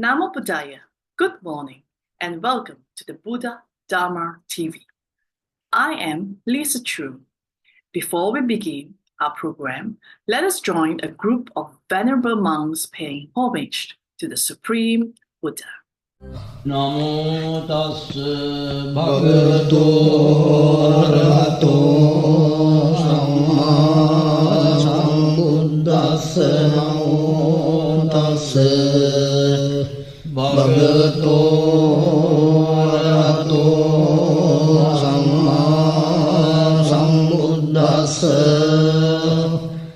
Namo Buddhaya, good morning, and welcome to the Buddha Dhamma TV. I am Lisa Chu. Before we begin our program, let us join a group of venerable monks paying homage to the Supreme Buddha. Namo tassa bhagavato arahato samma sambuddhassa. Namo tassa bhagavato arahato samma sambuddhassa.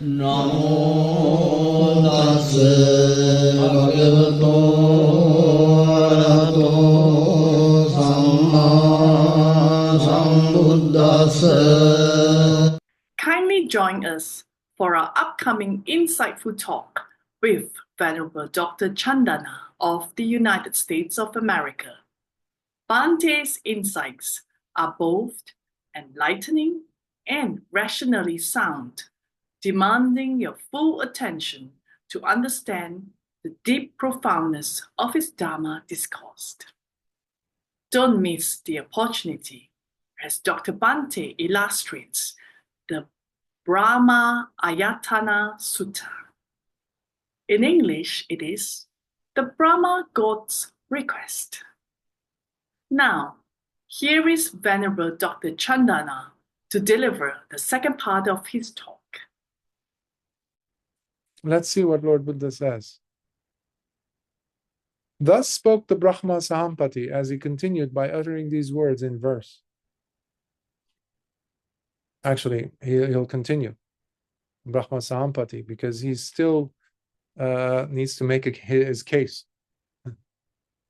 Namo tassa bhagavato Kindly join us for our upcoming insightful talk with Venerable Dr. Chandana of the United States of America. Bhante's insights are both enlightening and rationally sound, demanding your full attention to understand the deep profoundness of his Dhamma discourse. Don't miss the opportunity as Dr. Bhante illustrates the Brahma Ayatana Sutta. In English, it is the Brahma God's Request. Now, here is Venerable Dr. Chandana to deliver the second part of his talk. Let's see what Lord Buddha says. Thus spoke the Brahma Sahampati as he continued by uttering these words in verse. Actually, he'll continue, Brahma Sahampati, because he still needs to make his case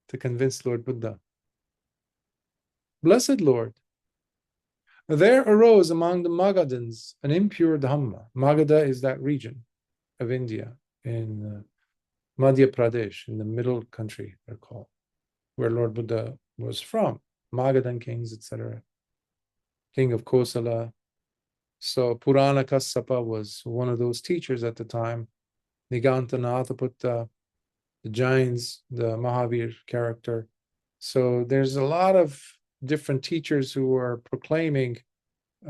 to convince Lord Buddha. Blessed Lord, there arose among the Magadhans an impure Dhamma. Magadha is that region of India in Madhya Pradesh, in the middle country, they're called, where Lord Buddha was from. Magadhan kings, etc. King of Kosala. So Purana Kassapa was one of those teachers at the time. Nigantanataputta, the Jains, the Mahavir character. So there's a lot of different teachers who are proclaiming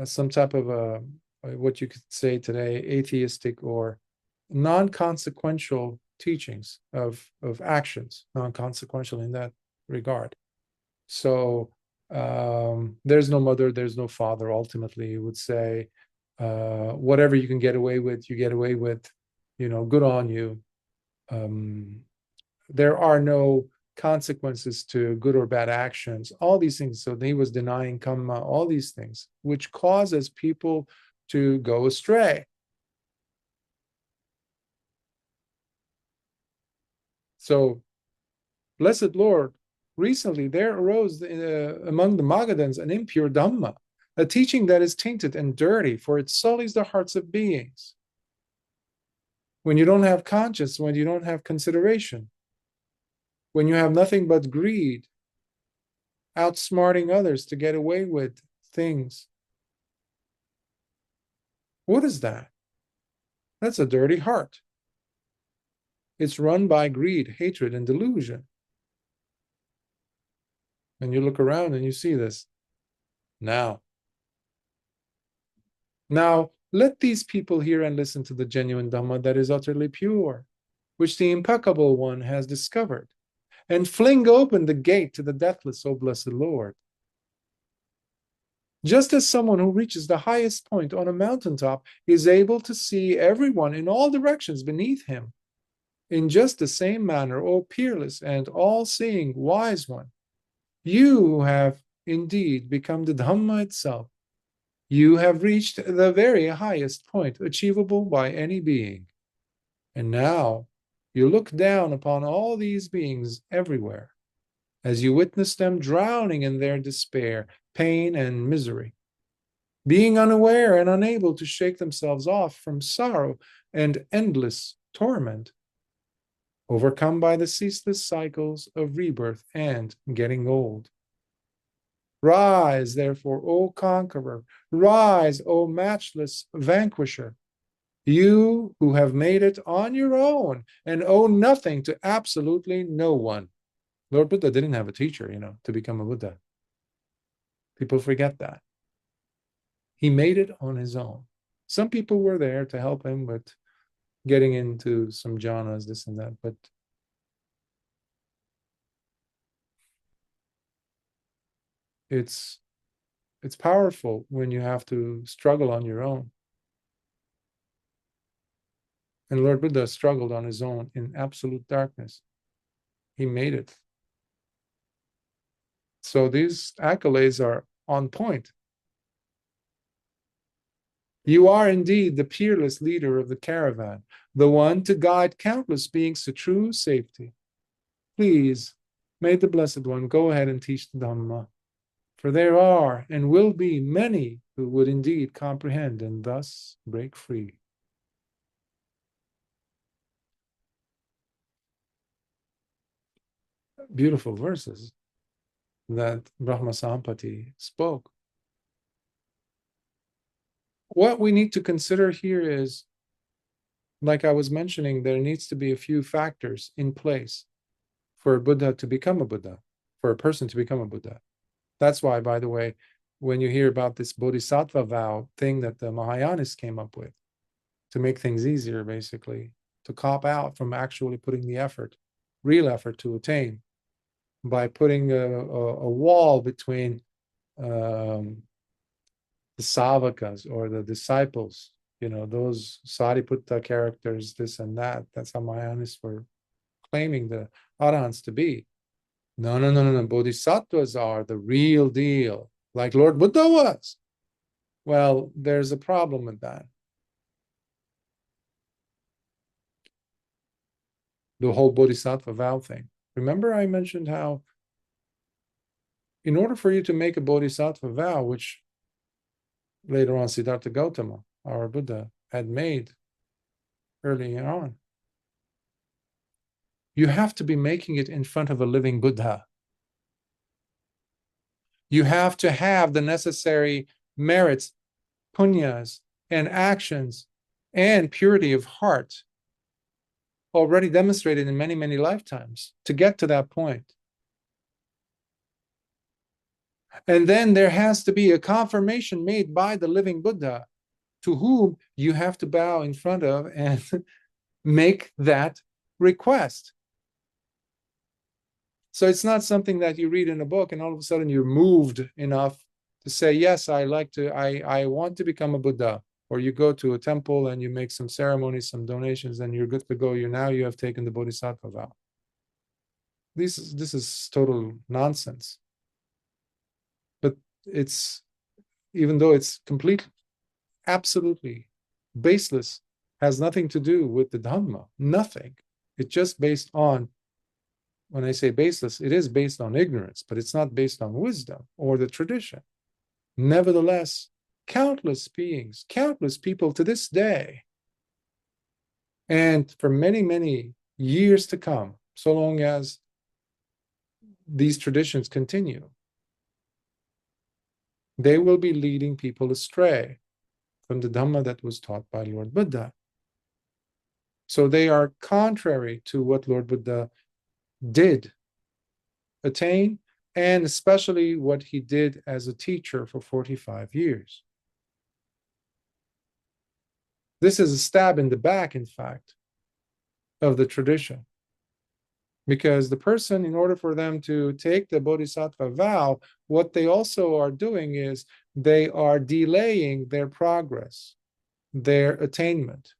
some type of what you could say today, atheistic or non-consequential teachings of actions, non-consequential in that regard. So there's no mother, there's no father. Ultimately, you would say, whatever you can get away with, you get away with, good on you. There are no consequences to good or bad actions, all these things. So he was denying karma, all these things, which causes people to go astray. So, blessed Lord, recently there arose among the Magadhans an impure Dhamma, a teaching that is tainted and dirty, for it sullies the hearts of beings. When you don't have conscience, when you don't have consideration, when you have nothing but greed, outsmarting others to get away with things. What is that? That's a dirty heart. It's run by greed, hatred, and delusion. And you look around and you see this. Now, let these people hear and listen to the genuine Dhamma that is utterly pure, which the impeccable one has discovered, and fling open the gate to the deathless, O blessed Lord. Just as someone who reaches the highest point on a mountaintop is able to see everyone in all directions beneath him, in just the same manner, O peerless and all-seeing wise one, you who have indeed become the Dhamma itself, you have reached the very highest point achievable by any being. And now you look down upon all these beings everywhere, as you witness them drowning in their despair, pain, and misery, being unaware and unable to shake themselves off from sorrow and endless torment, overcome by the ceaseless cycles of rebirth and getting old. Rise, therefore, O conqueror, rise, O matchless vanquisher. You who have made it on your own and owe nothing to absolutely no one. Lord Buddha didn't have a teacher, to become a Buddha. People forget that. He made it on his own. Some people were there to help him with getting into some jhanas, this and that, but it's powerful when you have to struggle on your own. And Lord Buddha struggled on his own in absolute darkness. He made it. So these accolades are on point. You are indeed the peerless leader of the caravan, the one to guide countless beings to true safety. Please, may the Blessed One go ahead and teach the Dhamma, for there are and will be many who would indeed comprehend and thus break free. Beautiful verses that Brahma Sampati spoke. What we need to consider here is, like I was mentioning, there needs to be a few factors in place for a Buddha to become a Buddha, for a person to become a Buddha. That's why, by the way, when you hear about this Bodhisattva vow thing that the Mahayanists came up with to make things easier, basically, to cop out from actually putting the effort, real effort to attain, by putting a wall between the Savakas or the disciples, those Sariputta characters, this and that. That's how Mahayanists were claiming the Arahants to be. No. Bodhisattvas are the real deal, like Lord Buddha was. Well, there's a problem with that. The whole Bodhisattva vow thing. Remember I mentioned how in order for you to make a Bodhisattva vow, which later on Siddhartha Gautama, our Buddha, had made earlier on, you have to be making it in front of a living Buddha. You have to have the necessary merits, punyas, and actions, and purity of heart already demonstrated in many, many lifetimes to get to that point. And then there has to be a confirmation made by the living Buddha to whom you have to bow in front of and make that request. So it's not something that you read in a book and all of a sudden you're moved enough to say, yes, I want to become a Buddha. Or you go to a temple and you make some ceremonies, some donations, and you're good to go. You have taken the Bodhisattva vow. This is total nonsense. But it's, even though it's completely, absolutely baseless, has nothing to do with the Dhamma, nothing. It's just based on, when I say baseless, it is based on ignorance, but it's not based on wisdom or the tradition. Nevertheless, countless beings, countless people to this day, and for many, many years to come, so long as these traditions continue, they will be leading people astray from the Dhamma that was taught by Lord Buddha. So they are contrary to what Lord Buddha did attain, and especially what he did as a teacher for 45 years. This is a stab in the back, in fact, of the tradition. Because the person, in order for them to take the Bodhisattva vow, what they also are doing is they are delaying their progress, their attainment.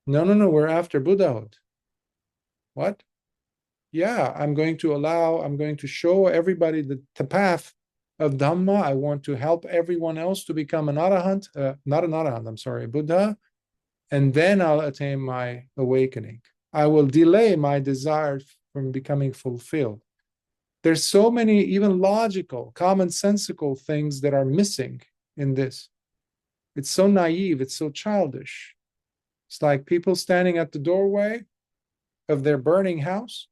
No, we're after Buddhahood. What? Yeah, I'm going to show everybody the path of Dhamma. I want to help everyone else to become an Arahant, not an Arahant, I'm sorry, Buddha, and then I'll attain my awakening. I will delay my desire from becoming fulfilled. There's so many even logical, commonsensical things that are missing in this. It's so naive, it's so childish. It's like people standing at the doorway of their burning house,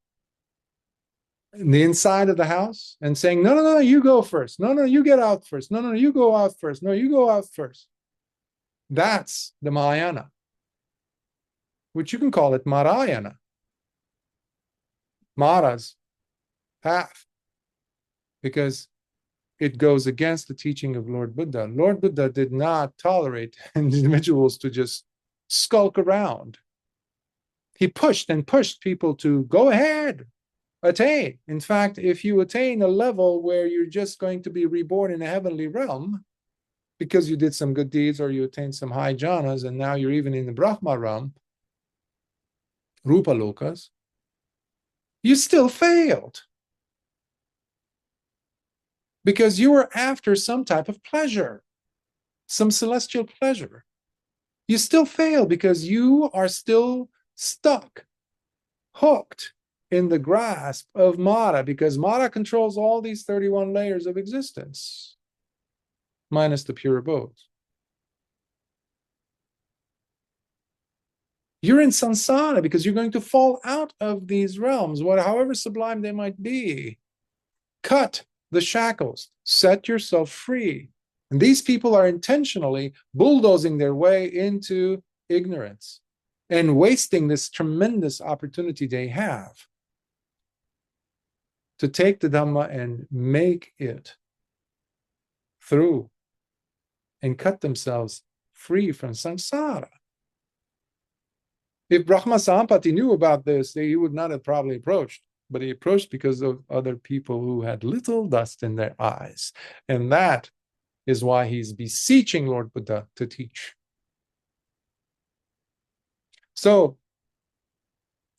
in the inside of the house, and saying, no, you go first. No, you get out first. No, you go out first. No, you go out first. That's the Mahayana. which you can call it Marayana, Mara's path, because it goes against the teaching of Lord Buddha. Lord Buddha did not tolerate individuals to just skulk around. He pushed and pushed people to go ahead, attain. In fact, if you attain a level where you're just going to be reborn in a heavenly realm because you did some good deeds or you attained some high jhanas, and now you're even in the Brahma realm, Rupa Lokas, you still failed because you were after some type of pleasure, some celestial pleasure. You still fail because you are still stuck, hooked in the grasp of Mara, because Mara controls all these 31 layers of existence, minus the pure abodes. You're in samsara because you're going to fall out of these realms, however sublime they might be. Cut the shackles, set yourself free. And these people are intentionally bulldozing their way into ignorance and wasting this tremendous opportunity they have to take the Dhamma and make it through and cut themselves free from samsara. If Brahma Sampati knew about this, he would not have probably approached, but he approached because of other people who had little dust in their eyes. And that is why he's beseeching Lord Buddha to teach. So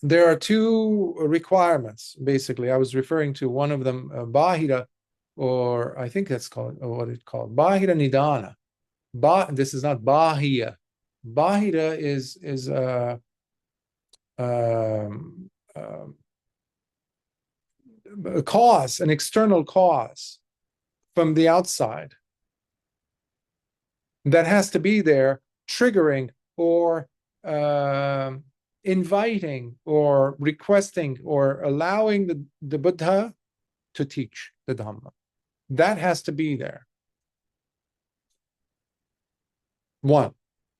there are two requirements, basically. I was referring to one of them, Bahira, or I think that's called, or what it's called, Bahira Nidana. This is not Bahira. Bahira is a cause, an external cause from the outside that has to be there, triggering or inviting or requesting or allowing the Buddha to teach the Dhamma. That has to be there. One.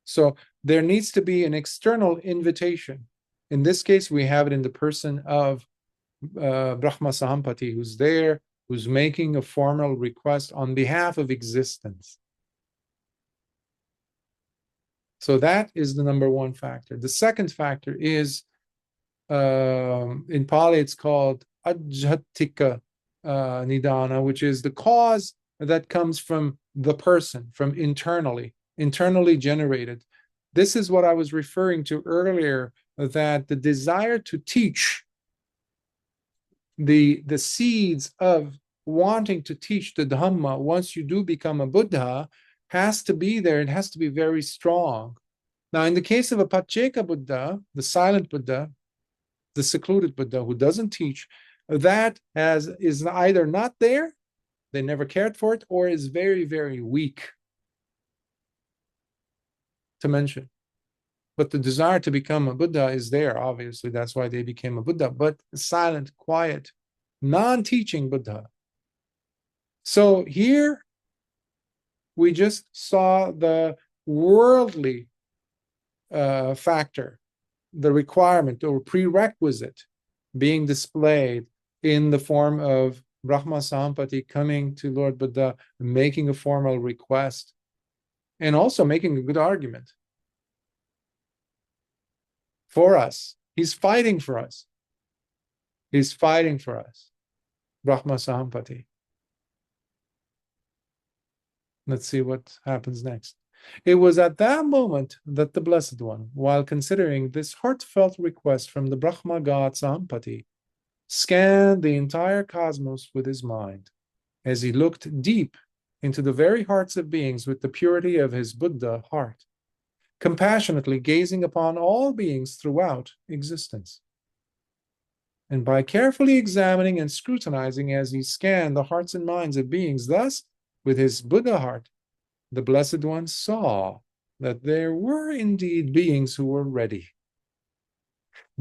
So there needs to be an external invitation. In this case, we have it in the person of Brahma Sahampati, who's there, who's making a formal request on behalf of existence. So that is the number one factor. The second factor is, in Pali, it's called Ajhatika Nidana, which is the cause that comes from the person, from internally generated. This is what I was referring to earlier, that the desire to teach, the seeds of wanting to teach the Dhamma once you do become a Buddha has to be there. It has to be very strong. Now, in the case of a Pacceka Buddha, the silent Buddha, the secluded Buddha who doesn't teach, that is either not there, they never cared for it, or is very, very weak to mention. But the desire to become a Buddha is there, obviously. That's why they became a Buddha, but silent, quiet, non-teaching Buddha. So here we just saw the worldly factor, the requirement or prerequisite being displayed in the form of Brahma Sampati coming to Lord Buddha, making a formal request, and also making a good argument for us. He's fighting for us. He's fighting for us. Brahma Sahampati. Let's see what happens next. It was at that moment that the Blessed One, while considering this heartfelt request from the Brahma God Sahampati, scanned the entire cosmos with his mind, as he looked deep into the very hearts of beings with the purity of his Buddha heart, compassionately gazing upon all beings throughout existence. And by carefully examining and scrutinizing as he scanned the hearts and minds of beings, thus, with his Buddha heart, the Blessed One saw that there were indeed beings who were ready,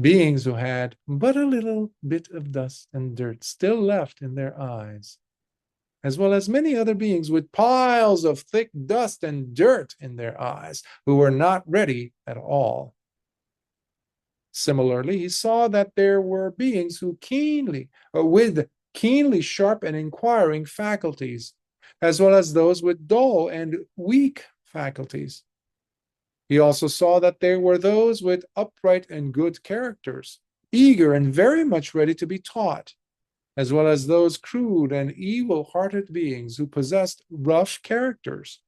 beings who had but a little bit of dust and dirt still left in their eyes, as well as many other beings with piles of thick dust and dirt in their eyes, who were not ready at all. Similarly, he saw that there were beings who with keenly sharp and inquiring faculties, as well as those with dull and weak faculties. He also saw that there were those with upright and good characters, eager and very much ready to be taught, as well as those crude and evil-hearted beings who possessed rough characters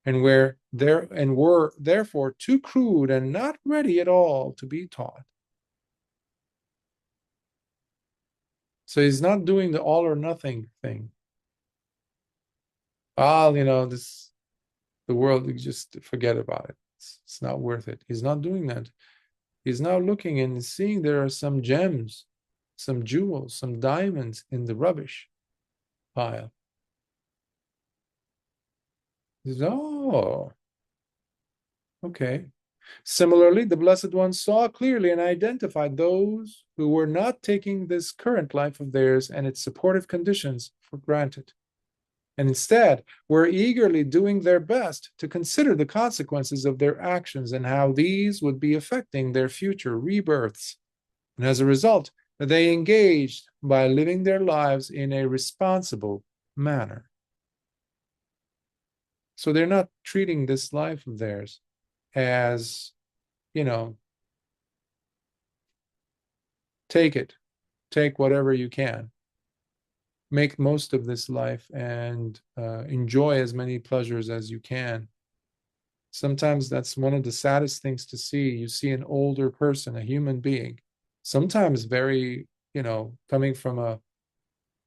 and were therefore too crude and not ready at all to be taught. So he's not doing the all or nothing thing. The world, you just forget about it. It's not worth it. He's not doing that. He's now looking and seeing there are some gems, some jewels, some diamonds in the rubbish pile. He says, oh, okay. Similarly, the Blessed One saw clearly and identified those who were not taking this current life of theirs and its supportive conditions for granted, and instead were eagerly doing their best to consider the consequences of their actions and how these would be affecting their future rebirths. And as a result, they engaged by living their lives in a responsible manner. So they're not treating this life of theirs as, take whatever you can. Make most of this life and enjoy as many pleasures as you can. Sometimes that's one of the saddest things to see. You see an older person, a human being, sometimes very, coming from a,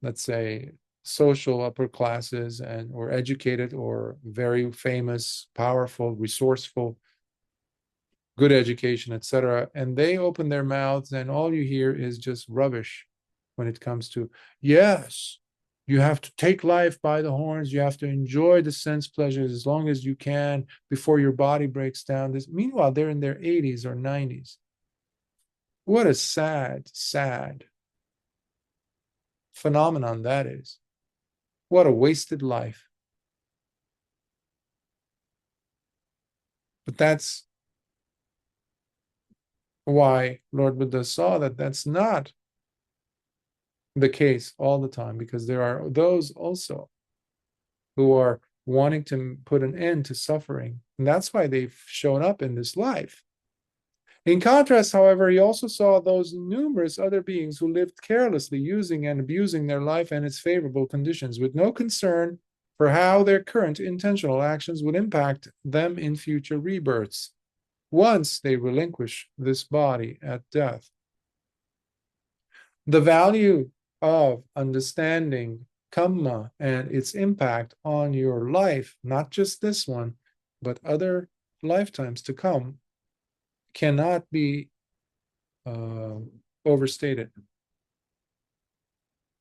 let's say, social upper classes or educated or very famous, powerful, resourceful, good education, etc. And they open their mouths and all you hear is just rubbish when it comes to, yes, you have to take life by the horns. You have to enjoy the sense pleasures as long as you can before your body breaks down. Meanwhile, they're in their 80s or 90s. What a sad, sad phenomenon that is. What a wasted life. But that's why Lord Buddha saw that that's not the case all the time, because there are those also who are wanting to put an end to suffering. And that's why they've shown up in this life. In contrast, however, he also saw those numerous other beings who lived carelessly, using and abusing their life and its favorable conditions, with no concern for how their current intentional actions would impact them in future rebirths, once they relinquish this body at death. The value of understanding Dhamma and its impact on your life, not just this one, but other lifetimes to come, cannot be overstated.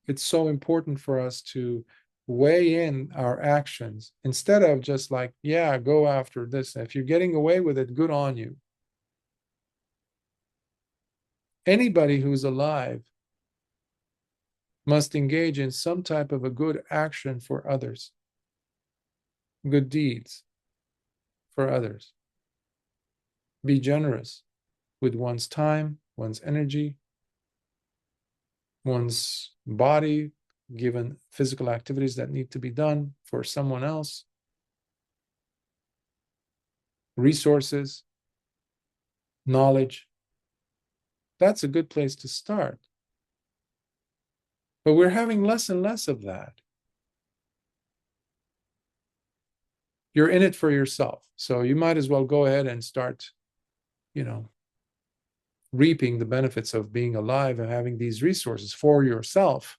It's so important for us to weigh in our actions instead of just like, yeah, go after this. If you're getting away with it, good on you. Anybody who's alive must engage in some type of a good action for others, good deeds for others. Be generous with one's time, one's energy, one's body, given physical activities that need to be done for someone else, resources, knowledge. That's a good place to start. But we're having less and less of that. You're in it for yourself. So you might as well go ahead and start, reaping the benefits of being alive and having these resources for yourself.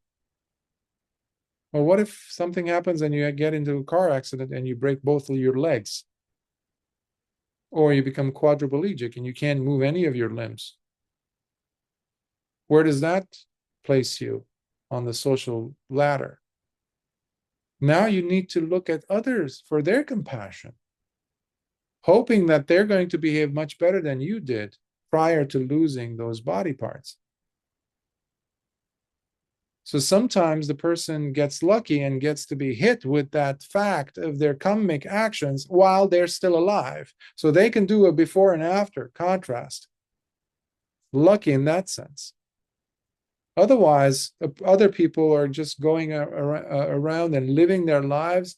Well, what if something happens and you get into a car accident and you break both of your legs? Or you become quadriplegic and you can't move any of your limbs? Where does that place you on the social ladder? Now you need to look at others for their compassion, hoping that they're going to behave much better than you did prior to losing those body parts. So sometimes the person gets lucky and gets to be hit with that fact of their karmic actions while they're still alive. So they can do a before and after contrast. lucky in that sense. Otherwise, other people are just going around and living their lives,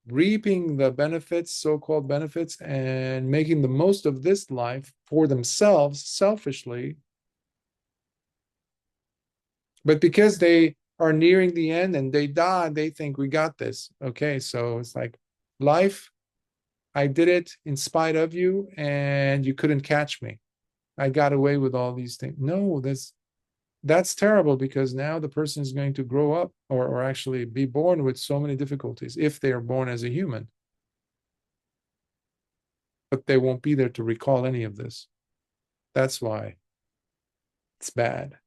reaping the benefits, so-called benefits, and making the most of this life for themselves selfishly. But because they are nearing the end and they die, they think we got this. Okay, so it's like life, I did it in spite of you and you couldn't catch me. I got away with all these things. No, that's terrible, because now the person is going to grow up or actually be born with so many difficulties if they are born as a human. But they won't be there to recall any of this. That's why it's bad.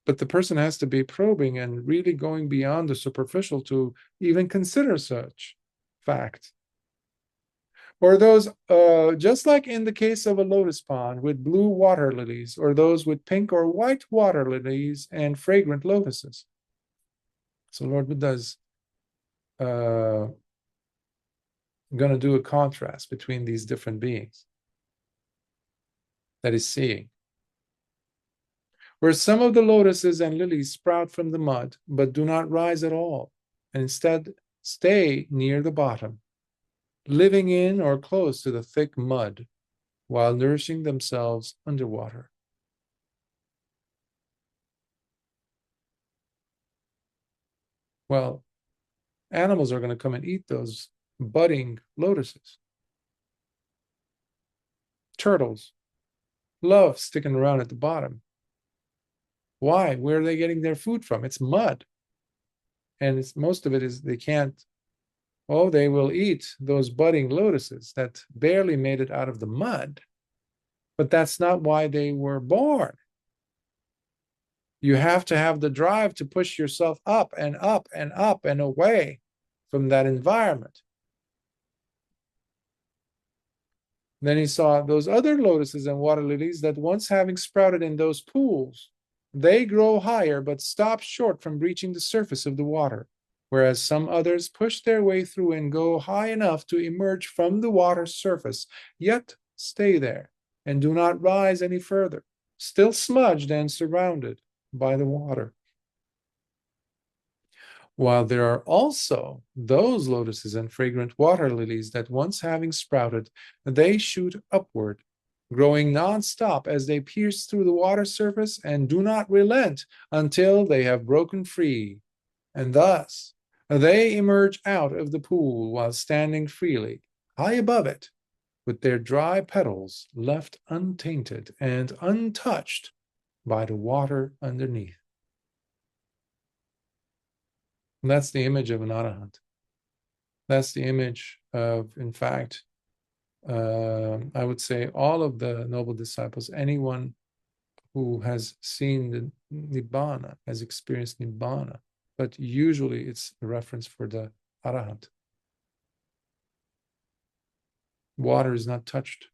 But the person has to be probing and really going beyond the superficial to even consider such fact. Or those, just like in the case of a lotus pond with blue water lilies, or those with pink or white water lilies and fragrant lotuses. So Lord Buddha is going to do a contrast between these different beings that he's seeing. Where some of the lotuses and lilies sprout from the mud, but do not rise at all, and instead stay near the bottom, living in or close to the thick mud, while nourishing themselves underwater. Well, animals are going to come and eat those budding lotuses. Turtles love sticking around at the bottom. Why? Where are they getting their food from? It's mud. And most of it is they can't, they will eat those budding lotuses that barely made it out of the mud. But that's not why they were born. You have to have the drive to push yourself up and up and up and away from that environment. Then he saw those other lotuses and water lilies that once having sprouted in those pools, they grow higher but stop short from reaching the surface of the water, whereas some others push their way through and go high enough to emerge from the water's surface, yet stay there and do not rise any further, still smudged and surrounded by the water. While there are also those lotuses and fragrant water lilies that once having sprouted, they shoot upward, growing non-stop as they pierce through the water surface and do not relent until they have broken free. And thus, they emerge out of the pool while standing freely, high above it, with their dry petals left untainted and untouched by the water underneath. And that's the image of an arahant. That's the image of, in fact, I would say all of the noble disciples, anyone who has seen the Nibbana, has experienced Nibbana, but usually it's a reference for the arahant. Water is not touched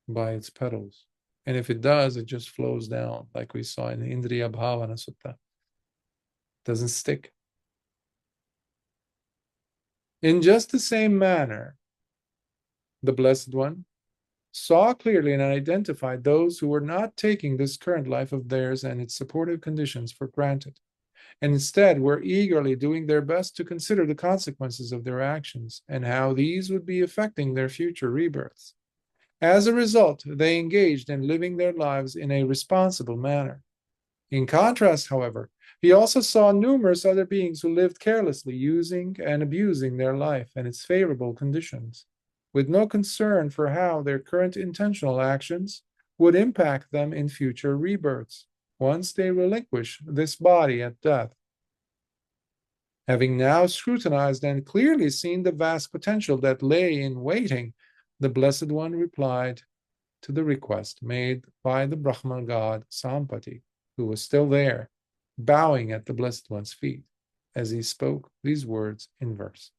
by its petals. And if it does, it just flows down, like we saw in the Indriya Bhavana Sutta. It doesn't stick. In just the same manner, the Blessed One saw clearly and identified those who were not taking this current life of theirs and its supportive conditions for granted, and instead were eagerly doing their best to consider the consequences of their actions and how these would be affecting their future rebirths. As a result, they engaged in living their lives in a responsible manner. In contrast, however, he also saw numerous other beings who lived carelessly, using and abusing their life and its favorable conditions, with no concern for how their current intentional actions would impact them in future rebirths, once they relinquish this body at death. Having now scrutinized and clearly seen the vast potential that lay in waiting, the Blessed One replied to the request made by the Brahma god Sampati, who was still there, bowing at the Blessed One's feet as he spoke these words in verse.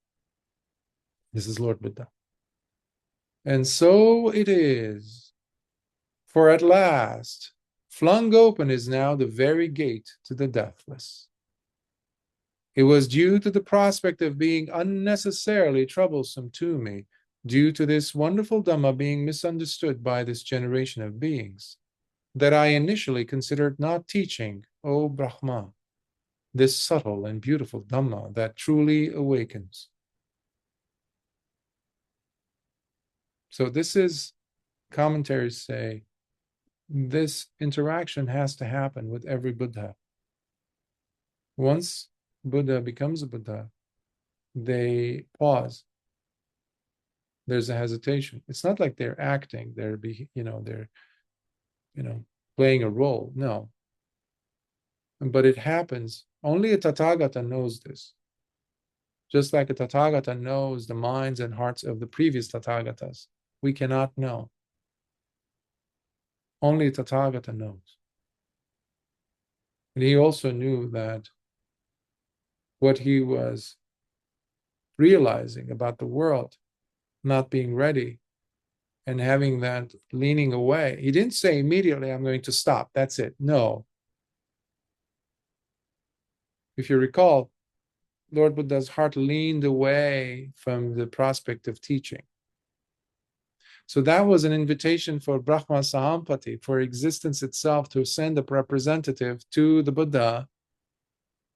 This is Lord Buddha. And so it is, for at last, flung open is now the very gate to the deathless. It was due to the prospect of being unnecessarily troublesome to me due to this wonderful Dhamma being misunderstood by this generation of beings, that I initially considered not teaching, O Brahma, this subtle and beautiful Dhamma that truly awakens. So this is, commentaries say, this interaction has to happen with every Buddha. Once Buddha becomes a Buddha, they pause. There's a hesitation. It's not like they're acting, they're playing a role. No. But it happens. Only a Tathagata knows this. Just like a Tathagata knows the minds and hearts of the previous Tathagatas. We cannot know. Only a Tathagata knows. And he also knew that what he was realizing about the world not being ready and having that leaning away. He didn't say immediately, I'm going to stop. That's it. No. If you recall, Lord Buddha's heart leaned away from the prospect of teaching. So that was an invitation for Brahma Sahampati, for existence itself, to send a representative to the Buddha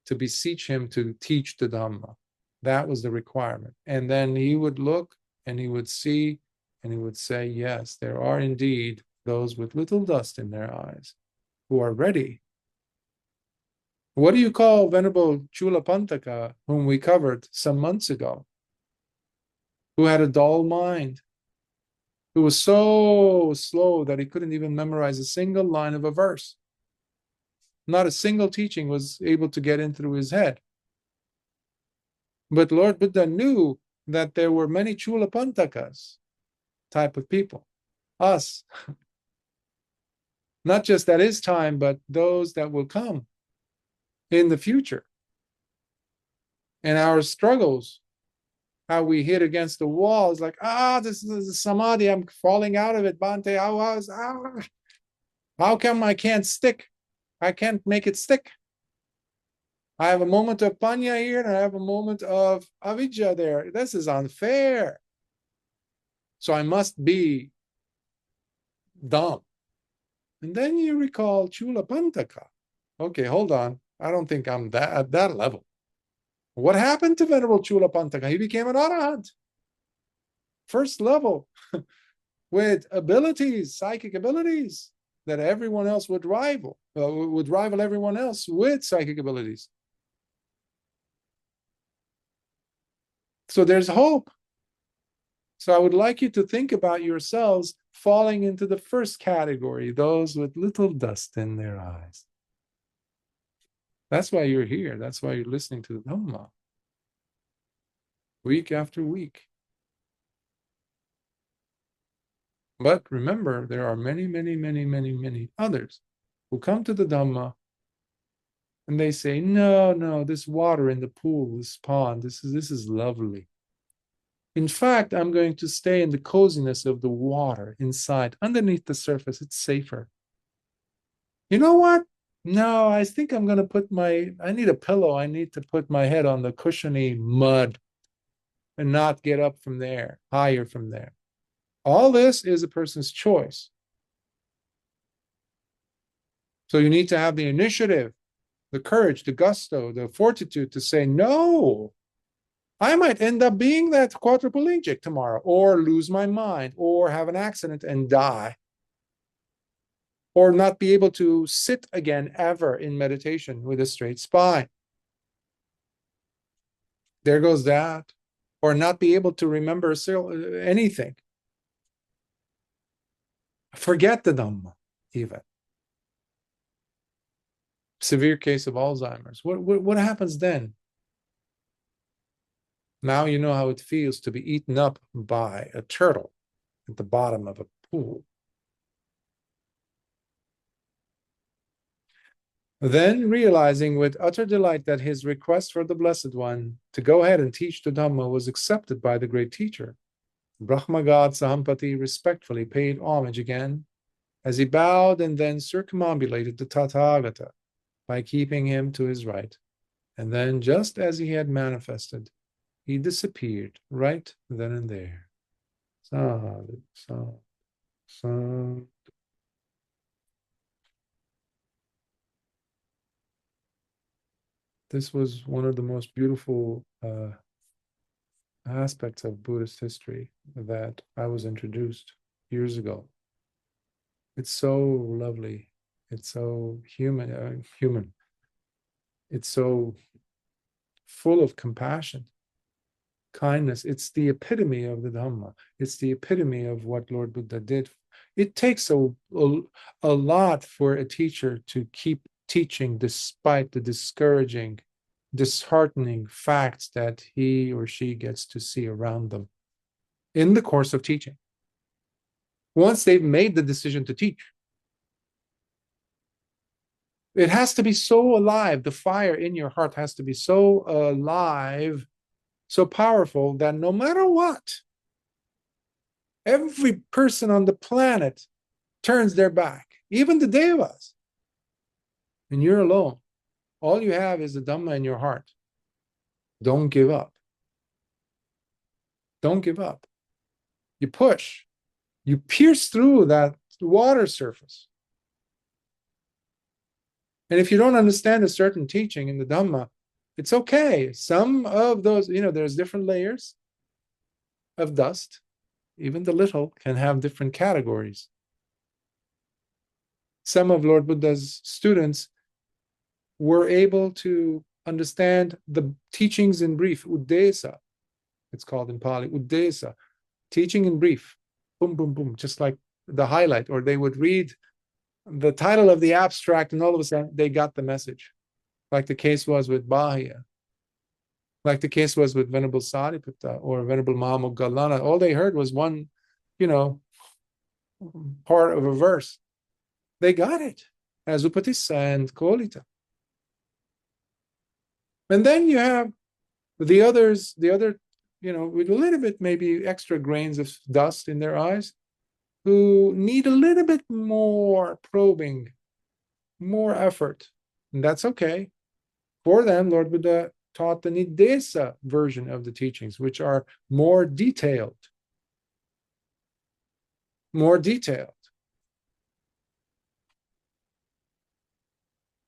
to beseech him to teach the Dhamma. That was the requirement. And then he would look and he would see and he would say, yes, there are indeed those with little dust in their eyes who are ready. What do you call Venerable Chula Pantaka, whom we covered some months ago, who had a dull mind, who was so slow that he couldn't even memorize a single line of a verse? Not a single teaching was able to get in through his head. But Lord Buddha knew that there were many Chula Pantakas type of people, us. Not just at his time, but those that will come in the future. And our struggles, how we hit against the wall, is like, this is a samadhi, I'm falling out of it, Bhante. How come I can't stick? I can't make it stick. I have a moment of panya here and I have a moment of avidya there. This is unfair. So I must be dumb. And then you recall Chula Pantaka. Okay, hold on. I don't think I'm at that level. What happened to Venerable Chula Pantaka? He became an arahant. First level, with abilities, psychic abilities, that everyone else would rival everyone else with psychic abilities. So there's hope. So I would like you to think about yourselves falling into the first category, those with little dust in their eyes. That's why you're here. That's why you're listening to the Dhamma. Week after week. But remember, there are many, many, many, many, many others who come to the Dhamma and they say, no, this water in the pool, this pond, this is lovely. In fact, I'm going to stay in the coziness of the water inside. Underneath the surface, it's safer. You know what? No, I think I'm going to I need a pillow. I need to put my head on the cushiony mud and not get up from there, higher from there. All this is a person's choice. So you need to have the initiative, the courage, the gusto, the fortitude to say, no, I might end up being that quadriplegic tomorrow, or lose my mind, or have an accident and die, or not be able to sit again ever in meditation with a straight spine. There goes that. Or not be able to remember anything. Forget the Dhamma, even. Severe case of Alzheimer's. What happens then? Now you know how it feels to be eaten up by a turtle at the bottom of a pool. Then, realizing with utter delight that his request for the Blessed One to go ahead and teach the Dhamma was accepted by the great teacher, Brahma God Sahampati respectfully paid homage again as he bowed and then circumambulated the Tathagata by keeping him to his right. And then, just as he had manifested, he disappeared right then and there. Sadhu, sadhu, sadhu. This was one of the most beautiful aspects of Buddhist history that I was introduced years ago. It's so lovely. It's so human. It's so full of compassion, kindness. It's the epitome of the Dhamma. It's the epitome of what Lord Buddha did. It takes a lot for a teacher to keep teaching despite the discouraging, disheartening facts that he or she gets to see around them in the course of teaching. Once they've made the decision to teach, it has to be so alive. The fire in your heart has to be so alive, so powerful that no matter what, every person on the planet turns their back, even the devas, and you're alone. All you have is the Dhamma in your heart. Don't give up. Don't give up. You push. You pierce through that water surface. And if you don't understand a certain teaching in the Dhamma, it's okay. Some of those, there's different layers of dust. Even the little can have different categories. Some of Lord Buddha's students were able to understand the teachings in brief, uddesa. It's called in Pali, uddesa, teaching in brief, boom, boom, boom, just like the highlight, or they would read the title of the abstract and all of a sudden they got the message, like the case was with Bahia, like the case was with Venerable Sariputta or Venerable Mahamoggallana. All they heard was one, part of a verse. They got it as Upatissa and Kolita. And then you have the other, with a little bit maybe extra grains of dust in their eyes, who need a little bit more probing, more effort. And that's okay. For them, Lord Buddha taught the Nidesa version of the teachings, which are more detailed. More detailed.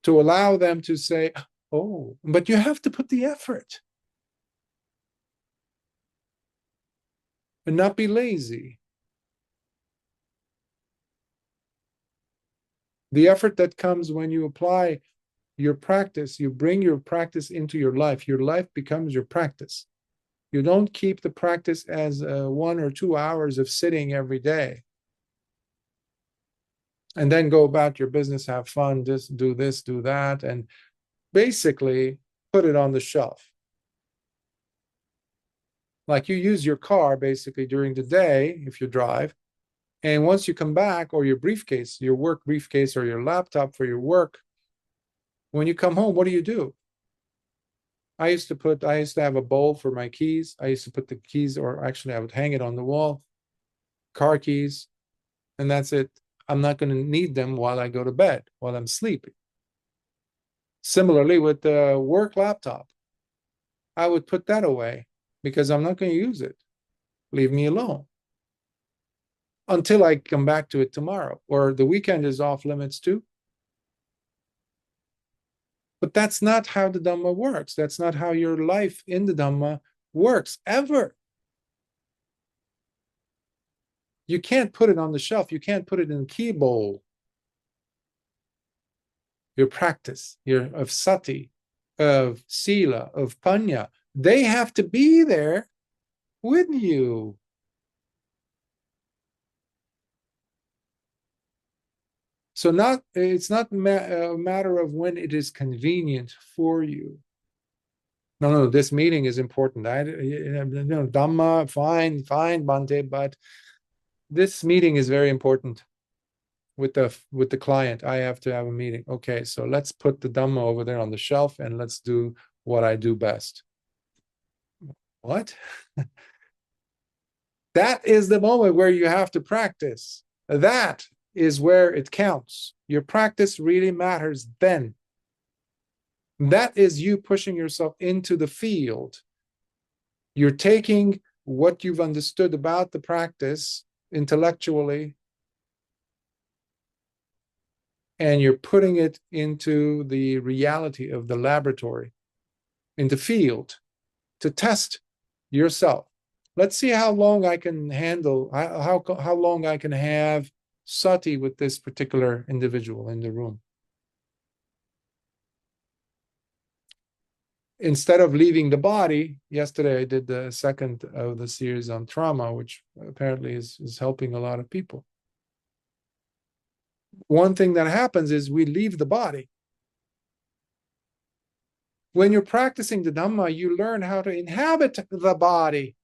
To allow them to say, oh, but you have to put the effort. And not be lazy. The effort that comes when you apply your practice, you bring your practice into your life becomes your practice. You don't keep the practice as 1 or 2 hours of sitting every day and then go about your business, have fun, just do this, do that, and basically put it on the shelf. Like you use your car basically during the day if you drive, and once you come back, or your briefcase, your work briefcase, or your laptop for your work, when you come home, what do? I used to have a bowl for my keys. I used to put the keys, or actually I would hang it on the wall, car keys, and that's it. I'm not going to need them while I go to bed, while I'm sleeping. Similarly with the work laptop, I would put that away because I'm not going to use it. Leave me alone until I come back to it tomorrow, or the weekend is off limits too. But that's not how the Dhamma works. That's not how your life in the Dhamma works, ever. You can't put it on the shelf. You can't put it in a key bowl. Your practice, of sati, of sila, of panya, they have to be there with you. So it's not a matter of when it is convenient for you. No, this meeting is important. Dhamma, fine, Bhante, but this meeting is very important with the client. I have to have a meeting. Okay, so let's put the Dhamma over there on the shelf and let's do what I do best. What? That is the moment where you have to practice. That is where it counts. Your practice really matters then. That is you pushing yourself into the field. You're taking what you've understood about the practice intellectually, and you're putting it into the reality of the laboratory, in the field, to test yourself. Let's see how long I can handle, how long I can have sati with this particular individual in the room. Instead of leaving the body, yesterday I did the second of the series on trauma, which apparently is helping a lot of people. One thing that happens is we leave the body. When you're practicing the Dhamma, you learn how to inhabit the body.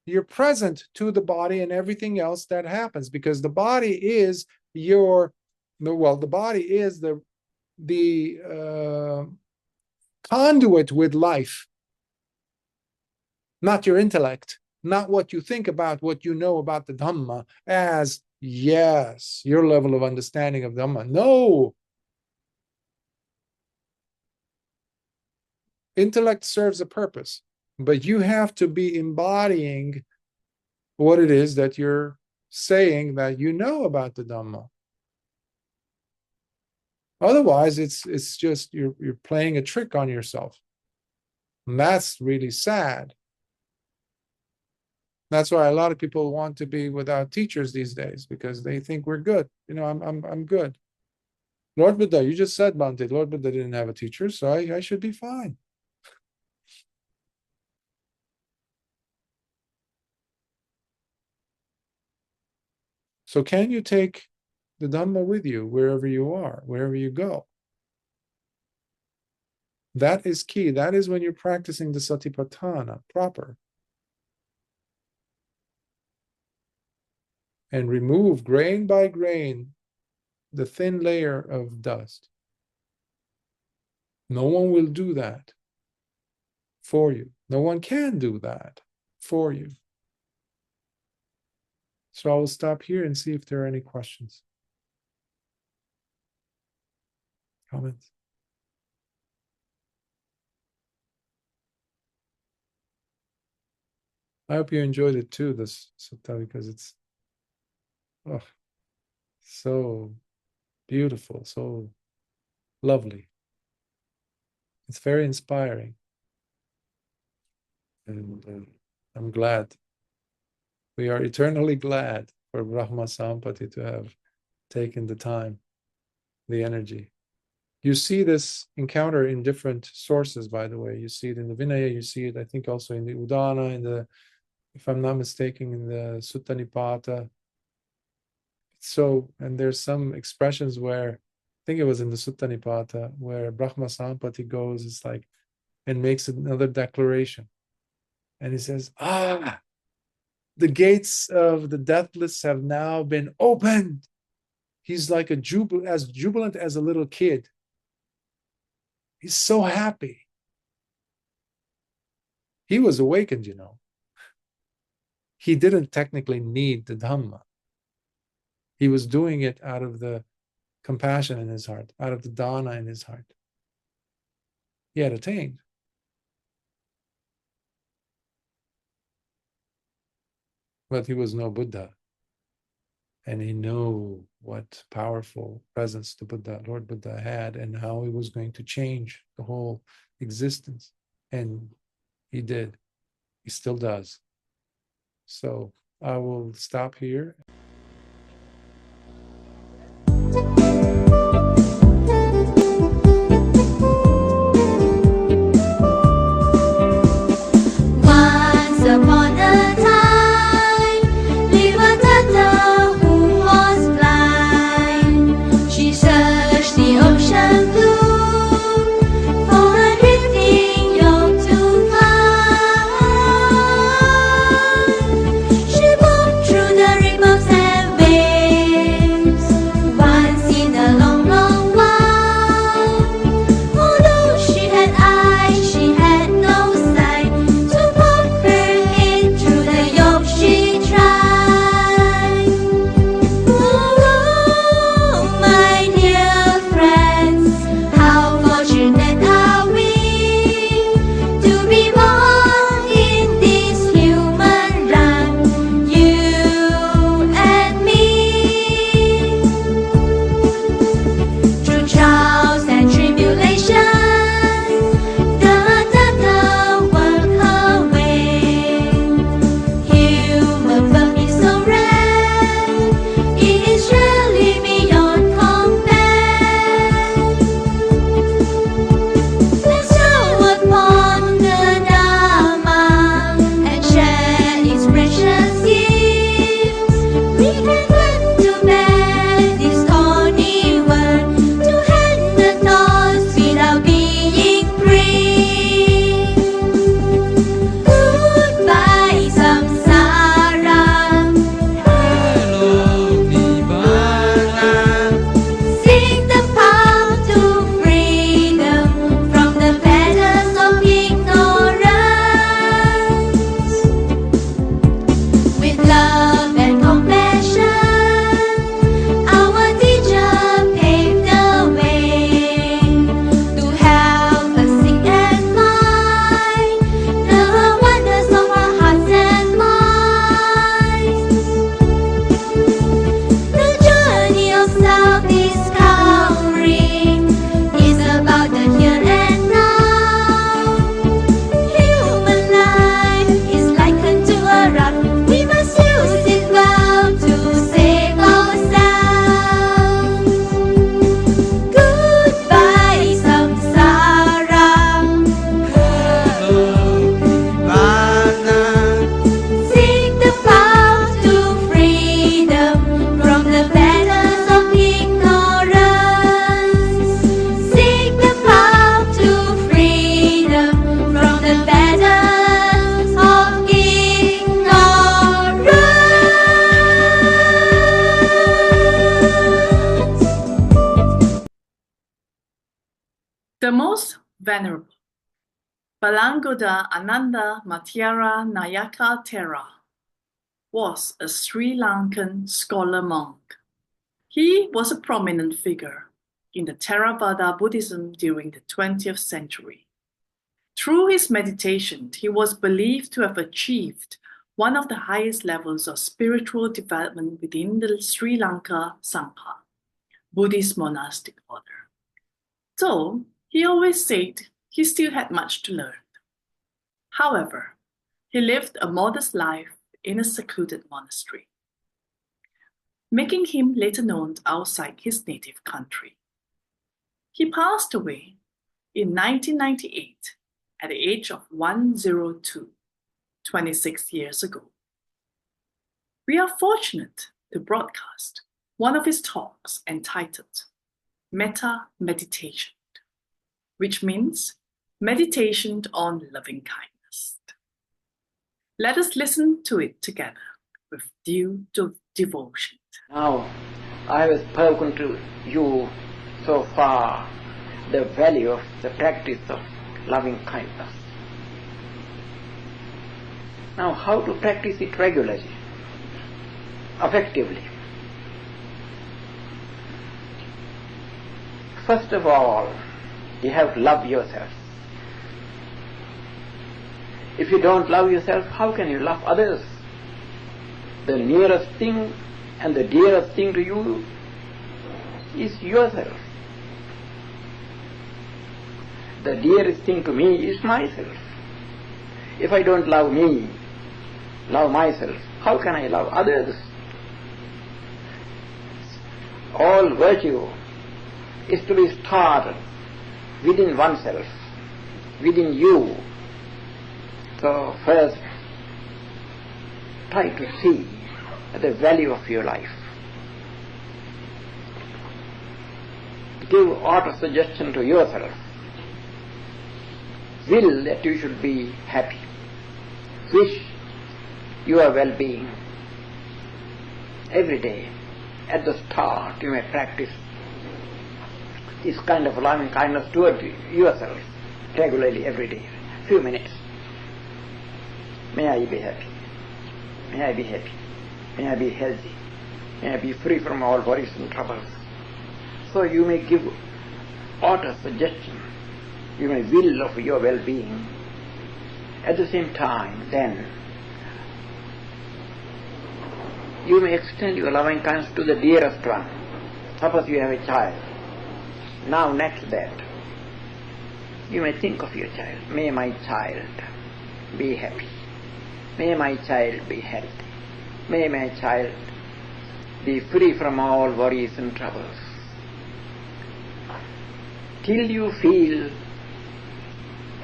You're present to the body and everything else that happens, because the body is the body is the conduit with life, not your intellect, not what you think about, what you know about the Dhamma as, yes, your level of understanding of Dhamma. No. Intellect serves a purpose, but you have to be embodying what it is that you're saying that you know about the Dhamma. Otherwise, it's just you're playing a trick on yourself. And that's really sad. That's why a lot of people want to be without teachers these days, because they think we're good. You know, I'm good. Lord Buddha, you just said, Bhante, Lord Buddha didn't have a teacher, so I should be fine. So can you take the Dhamma with you wherever you are, wherever you go? That is key. That is when you're practicing the Satipatthana proper. And remove grain by grain the thin layer of dust. No one will do that for you. No one can do that for you. So I will stop here and see if there are any questions. Comments? I hope you enjoyed it too, this sutta, because it's so beautiful, so lovely. It's very inspiring. And I'm glad. We are eternally glad for Brahma Sampati to have taken the time, the energy. You see this encounter in different sources, by the way. You see it in the Vinaya, you see it, I think, also in the Udana, in the, if I'm not mistaken, in the Sutta Nipata. So, and there's some expressions where, I think it was in the Sutta Nipata, where Brahma Sampati goes, it's like, and makes another declaration. And he says, the gates of the deathless have now been opened. He's like as jubilant as a little kid. He's so happy. He was awakened, you know. He didn't technically need the Dhamma. He was doing it out of the compassion in his heart, out of the dana in his heart. He had attained. But he was no Buddha. And he knew what powerful presence the Buddha, Lord Buddha had, and how he was going to change the whole existence. And he did. He still does. So I will stop here. Through the rainbows and waves, once in The most venerable Balangoda Ananda Maitreya Nayaka Thero was a Sri Lankan scholar monk. He was a prominent figure in the Theravada Buddhism during the 20th century. Through his meditation, he was believed to have achieved one of the highest levels of spiritual development within the Sri Lanka Sangha, Buddhist monastic order. So, he always said he still had much to learn. However, he lived a modest life in a secluded monastery, making him later known outside his native country. He passed away in 1998 at the age of 102, 26 years ago. We are fortunate to broadcast one of his talks entitled Metta Meditation, which means meditation on loving kindness. Let us listen to it together with due devotion. Now, I have spoken to you so far the value of the practice of loving kindness. Now, how to practice it regularly, effectively? First of all, you have to love yourself. If you don't love yourself, how can you love others? The nearest thing and the dearest thing to you is yourself. The dearest thing to me is myself. If I don't love me, love myself, how can I love others? All virtue is to be started within oneself, within you. So first, try to see the value of your life. Give auto-suggestion to yourself. Will that you should be happy. Wish your well-being. Every day, at the start, you may practice this kind of loving kindness toward yourself regularly every day, few minutes. May I be happy. May I be happy. May I be healthy. May I be free from all worries and troubles. So you may give auto-suggestion. You may will of your well-being. At the same time, then, you may extend your loving kindness to the dearest one. Suppose you have a child. Now next that, you may think of your child. May my child be happy. May my child be healthy. May my child be free from all worries and troubles. Till you feel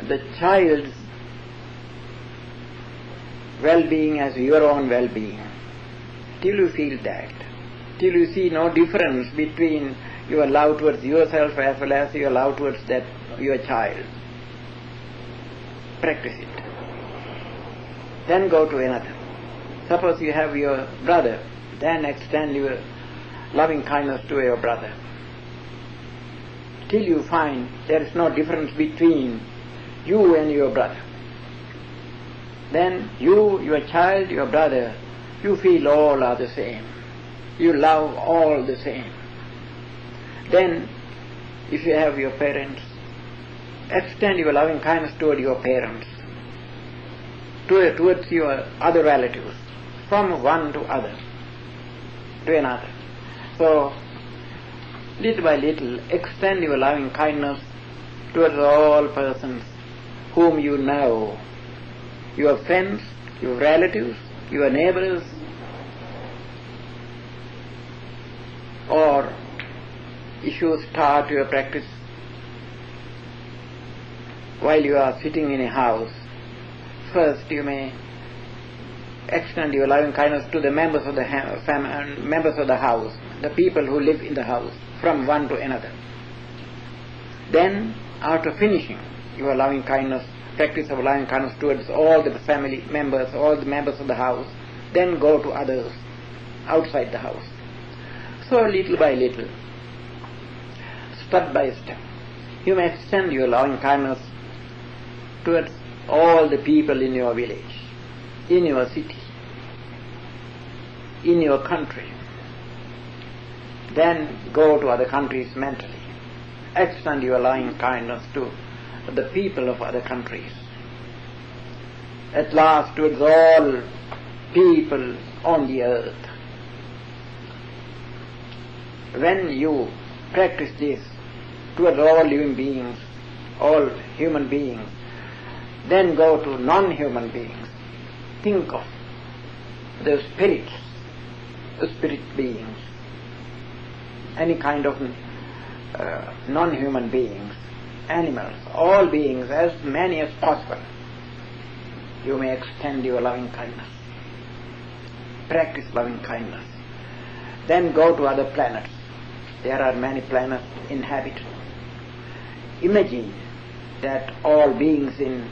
the child's well-being as your own well-being, till you feel that, till you see no difference between your love towards yourself as well as your love towards that your child, practice it. Then go to another. Suppose you have your brother, then extend your loving kindness to your brother. Till you find there is no difference between you and your brother. Then you, your child, your brother, you feel all are the same. You love all the same. Then, if you have your parents, extend your loving kindness toward your parents, towards your other relatives, from one to other, to another. So, little by little, extend your loving kindness towards all persons whom you know, your friends, your relatives, your neighbors, or if you start your practice while you are sitting in a house, first you may extend your loving kindness to the members of the members of the house, the people who live in the house, from one to another. Then, after finishing your loving kindness, practice of loving kindness towards all the family members, all the members of the house, then go to others outside the house. So little by little, step by step, You may extend your loving kindness towards all the people in your village, in your city, in your country. Then go to other countries mentally. Extend your loving kindness to the people of other countries. At last towards all people on the earth. When you practice this towards all living beings, all human beings, then go to non-human beings. Think of the spirits, the spirit beings, any kind of non-human beings, animals, all beings, as many as possible. You may extend your loving kindness. Practice loving kindness. Then go to other planets. There are many planets inhabited. Imagine that all beings in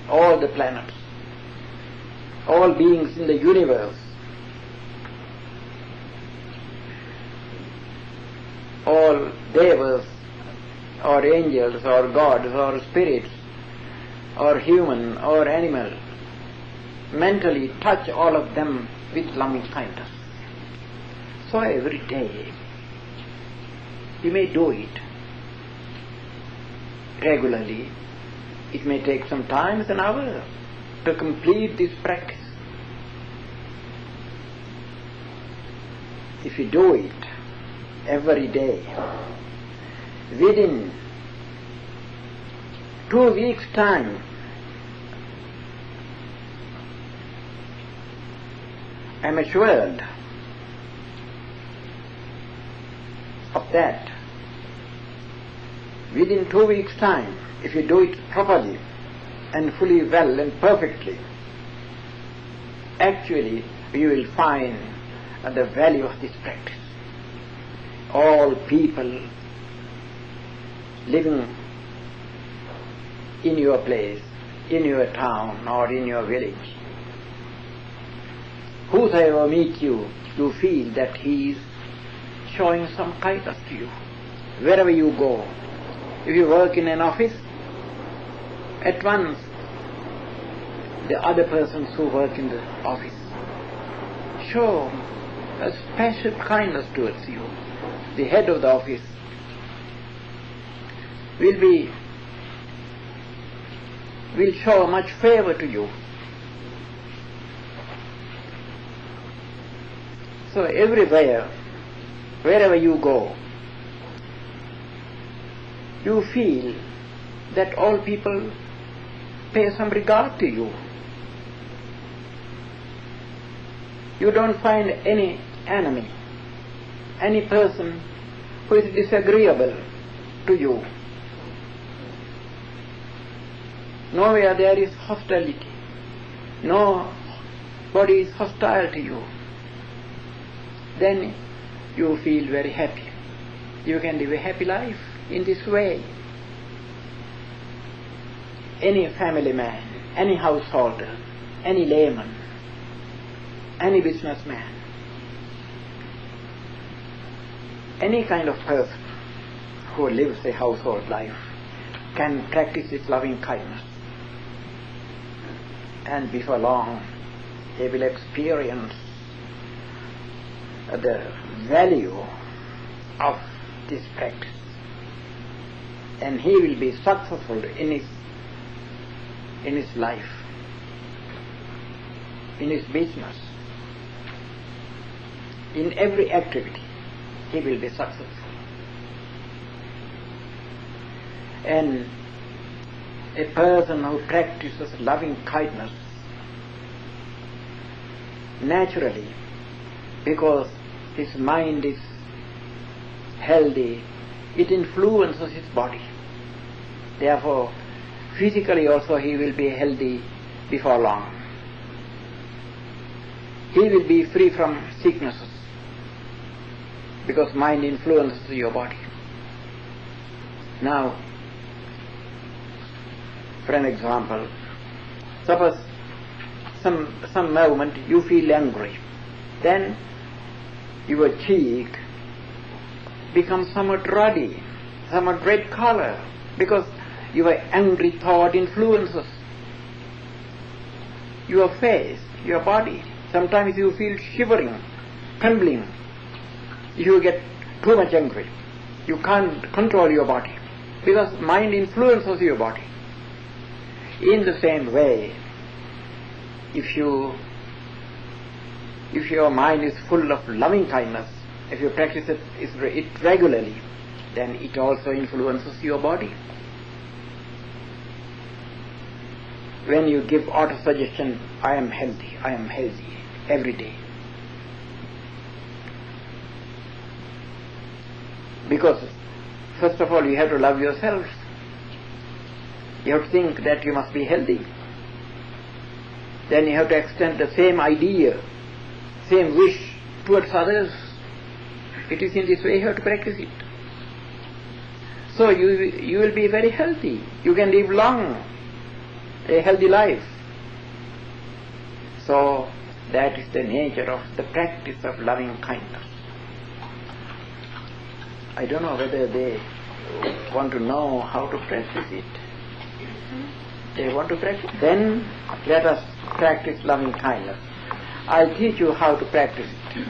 all the planets, all beings in the universe, all devas or angels or gods or spirits or human or animal, mentally touch all of them with loving kindness. So every day you may do it regularly. It may take some time, an hour, to complete this practice. If you do it every day, within 2 weeks' time, I am assured of that. Within 2 weeks' time, if you do it properly and fully well and perfectly, actually you will find the value of this practice. All people living in your place, in your town or in your village, whosoever meets you, you feel that he is showing some kindness to you. Wherever you go, if you work in an office, at once the other persons who work in the office show a special kindness towards you. The head of the office will show much favor to you. So everywhere, wherever you go, you feel that all people pay some regard to you. You don't find any enemy, any person who is disagreeable to you. Nowhere there is hostility. Nobody is hostile to you. Then you feel very happy. You can live a happy life in this way. Any family man, any householder, any layman, any businessman, any kind of person who lives a household life can practice this loving kindness. And before long, he will experience the value of this practice. And he will be successful in his life, in his business, in every activity. He will be successful. And a person who practices loving kindness naturally, because his mind is healthy, it influences his body. Therefore, physically also he will be healthy before long. He will be free from sicknesses, because mind influences your body. Now, for an example, suppose some moment you feel angry, then your cheek becomes somewhat ruddy, somewhat red color, because your angry thought influences your face, your body. Sometimes you feel shivering, trembling. If you get too much angry, you can't control your body because mind influences your body. In the same way, if your mind is full of loving kindness, if you practice it regularly, then it also influences your body. When you give auto-suggestion, I am healthy, every day. Because, first of all, you have to love yourself. You have to think that you must be healthy. Then you have to extend the same idea, same wish towards others. It is in this way you have to practice it. So you will be very healthy. You can live long, a healthy life. So that is the nature of the practice of loving kindness. I don't know whether they want to know how to practice it. They want to practice. Then let us practice loving kindness. I'll teach you how to practice it.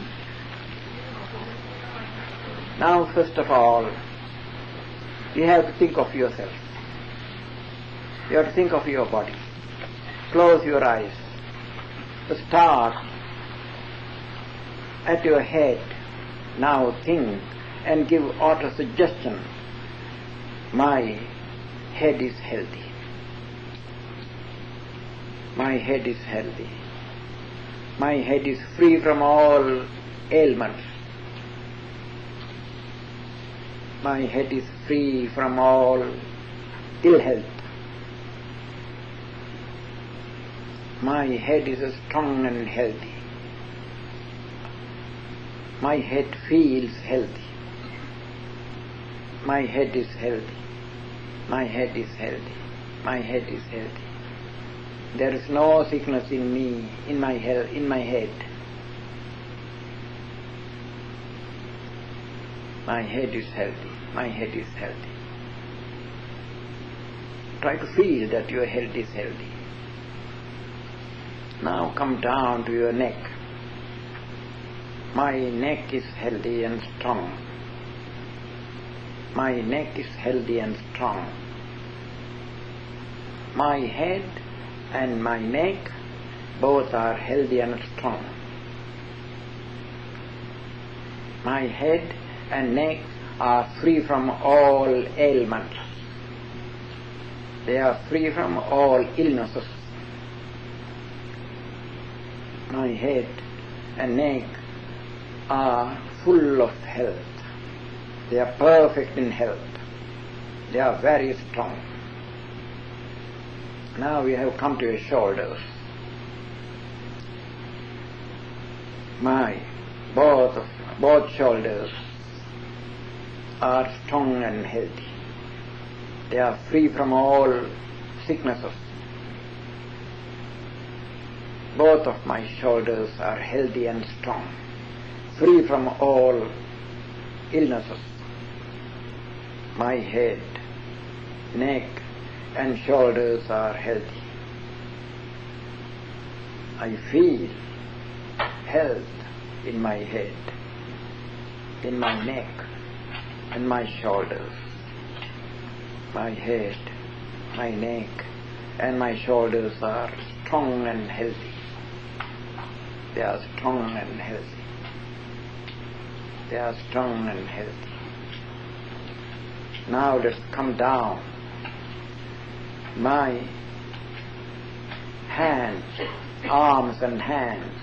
Now, first of all, you have to think of yourself. You have to think of your body. Close your eyes. Start at your head. Now think and give auto-suggestion. My head is healthy. My head is healthy. My head is free from all ailments. My head is free from all ill health. My head is strong and healthy. My head feels healthy. My head is healthy. My head is healthy. My head is healthy. There is no sickness in me, in my head. My head is healthy. My head is healthy. Try to feel that your head is healthy. Now come down to your neck. My neck is healthy and strong. My neck is healthy and strong. My head and my neck both are healthy and strong. My head and neck are free from all ailments. They are free from all illnesses. My head and neck are full of health. They are perfect in health. They are very strong. Now we have come to your shoulders. Both shoulders are strong and healthy. They are free from all sicknesses. Both of my shoulders are healthy and strong, free from all illnesses. My head, neck and shoulders are healthy. I feel health in my head, in my neck and my shoulders. My head, my neck and my shoulders are strong and healthy. They are strong and healthy. They are strong and healthy. Now let's come down. My hands, arms and hands,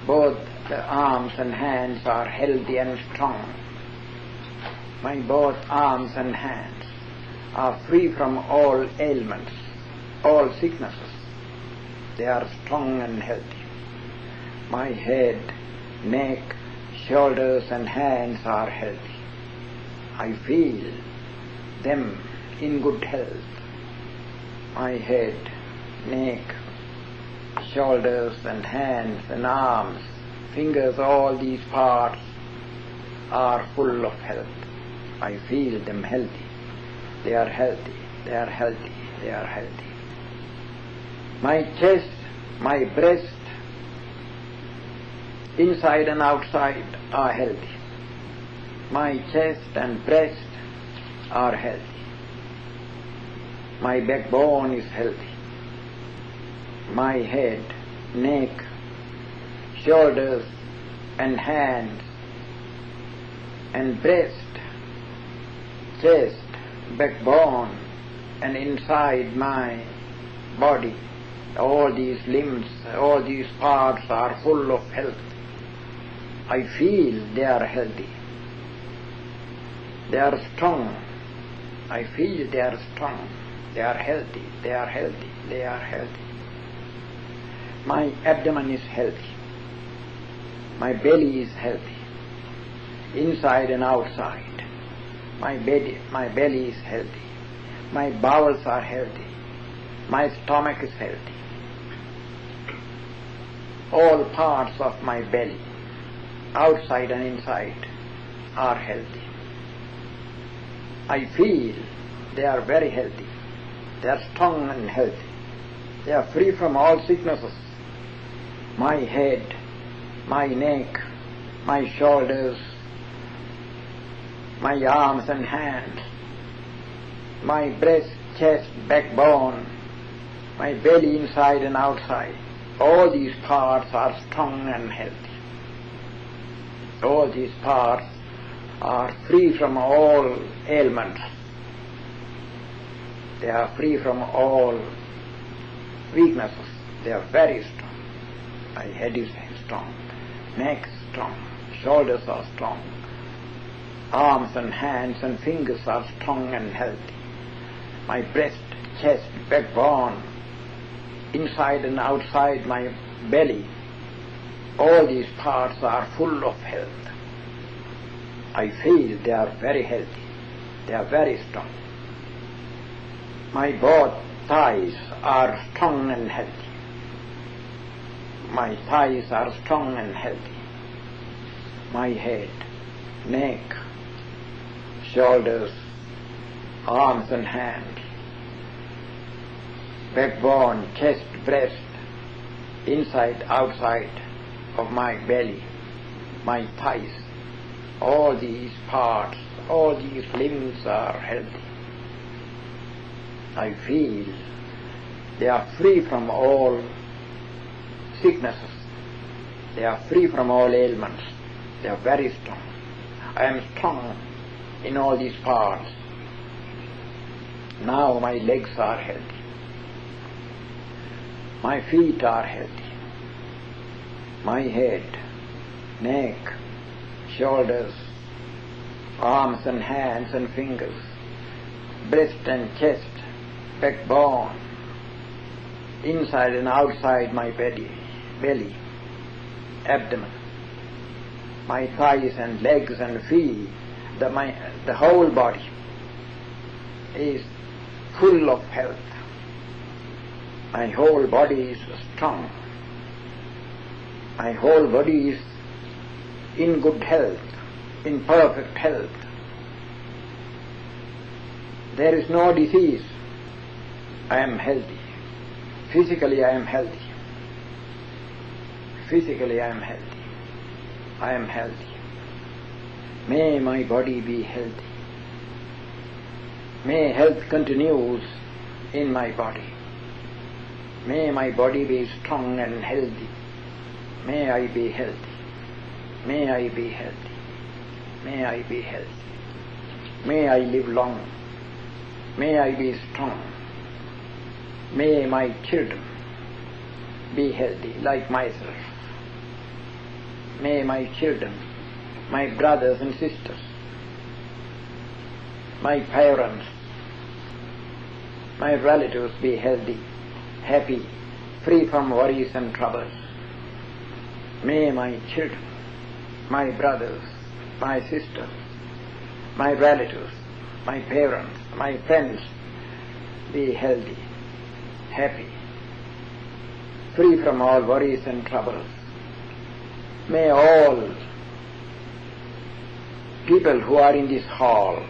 both the arms and hands are healthy and strong. My both arms and hands are free from all ailments, all sicknesses. They are strong and healthy. My head, neck, shoulders and hands are healthy. I feel them in good health. My head, neck, shoulders and hands and arms, fingers, all these parts are full of health. I feel them healthy. they are healthy, they are healthy, they are healthy. My chest, my breast, inside and outside are healthy. My chest and breast are healthy. My backbone is healthy. My head, neck, shoulders and hands and breast, chest, backbone and inside my body, all these limbs, all these parts are full of health. I feel they are healthy. They are strong. I feel they are strong. They are healthy. They are healthy. They are healthy. My abdomen is healthy. My belly is healthy, inside and outside. My belly is healthy. My bowels are healthy. My stomach is healthy. All parts of my belly, outside and inside, are healthy. I feel they are very healthy. They are strong and healthy. They are free from all sicknesses. My head, my neck, my shoulders, my arms and hands, my breast, chest, backbone, my belly inside and outside, all these parts are strong and healthy. All these parts are free from all ailments. They are free from all weaknesses. They are very strong. My head is strong, neck is strong, shoulders are strong, arms and hands and fingers are strong and healthy. My breast, chest, backbone, inside and outside my belly, all these parts are full of health. I feel they are very healthy. They are very strong. My both thighs are strong and healthy. My thighs are strong and healthy. My head, neck, shoulders, arms and hands, backbone, chest, breast, inside, outside of my belly, my thighs, all these parts, all these limbs are healthy. I feel they are free from all sicknesses. They are free from all ailments. They are very strong. I am strong in all these parts. Now my legs are healthy. My feet are healthy. My head, neck, shoulders, arms and hands and fingers, breast and chest, backbone, inside and outside my belly, abdomen, my thighs and legs and feet, the whole body is full of health. My whole body is strong. My whole body is in good health, in perfect health. There is no disease. I am healthy. Physically I am healthy. Physically I am healthy. I am healthy. May my body be healthy. May health continues in my body. May my body be strong and healthy. May I be healthy. May I be healthy. May I be healthy. May I live long. May I be strong. May my children be healthy like myself. May my children, my brothers and sisters, my parents, my relatives be healthy, happy, free from worries and troubles. May my children, my brothers, my sisters, my relatives, my parents, my friends be healthy, happy, free from all worries and troubles. May all people who are in this hall,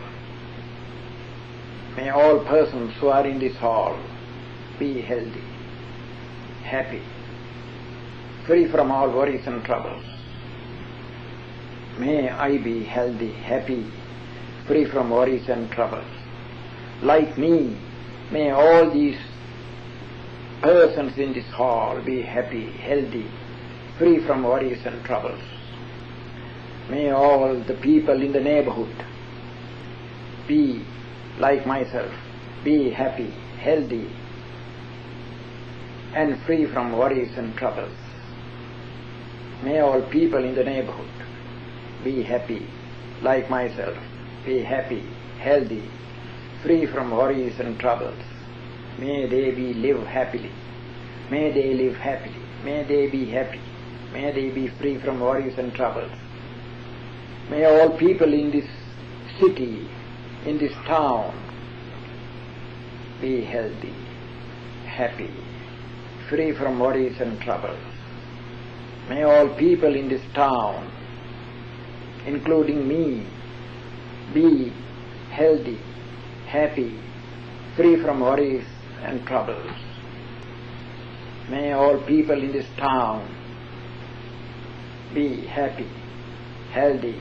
May all persons who are in this hall be healthy, happy, free from all worries and troubles. May I be healthy, happy, free from worries and troubles. Like me, may all these persons in this hall be happy, healthy, free from worries and troubles. May all the people in the neighborhood be like myself, be happy, healthy, and free from worries and troubles. May all people in the neighborhood be happy, like myself, be happy, healthy, free from worries and troubles. May they live happily. May they live happily. May they be happy. May they be free from worries and troubles. May all people in this city, in this town, be healthy, happy, free from worries and troubles. May all people in this town, including me, be healthy, happy, free from worries and troubles. May all people in this town be happy, healthy,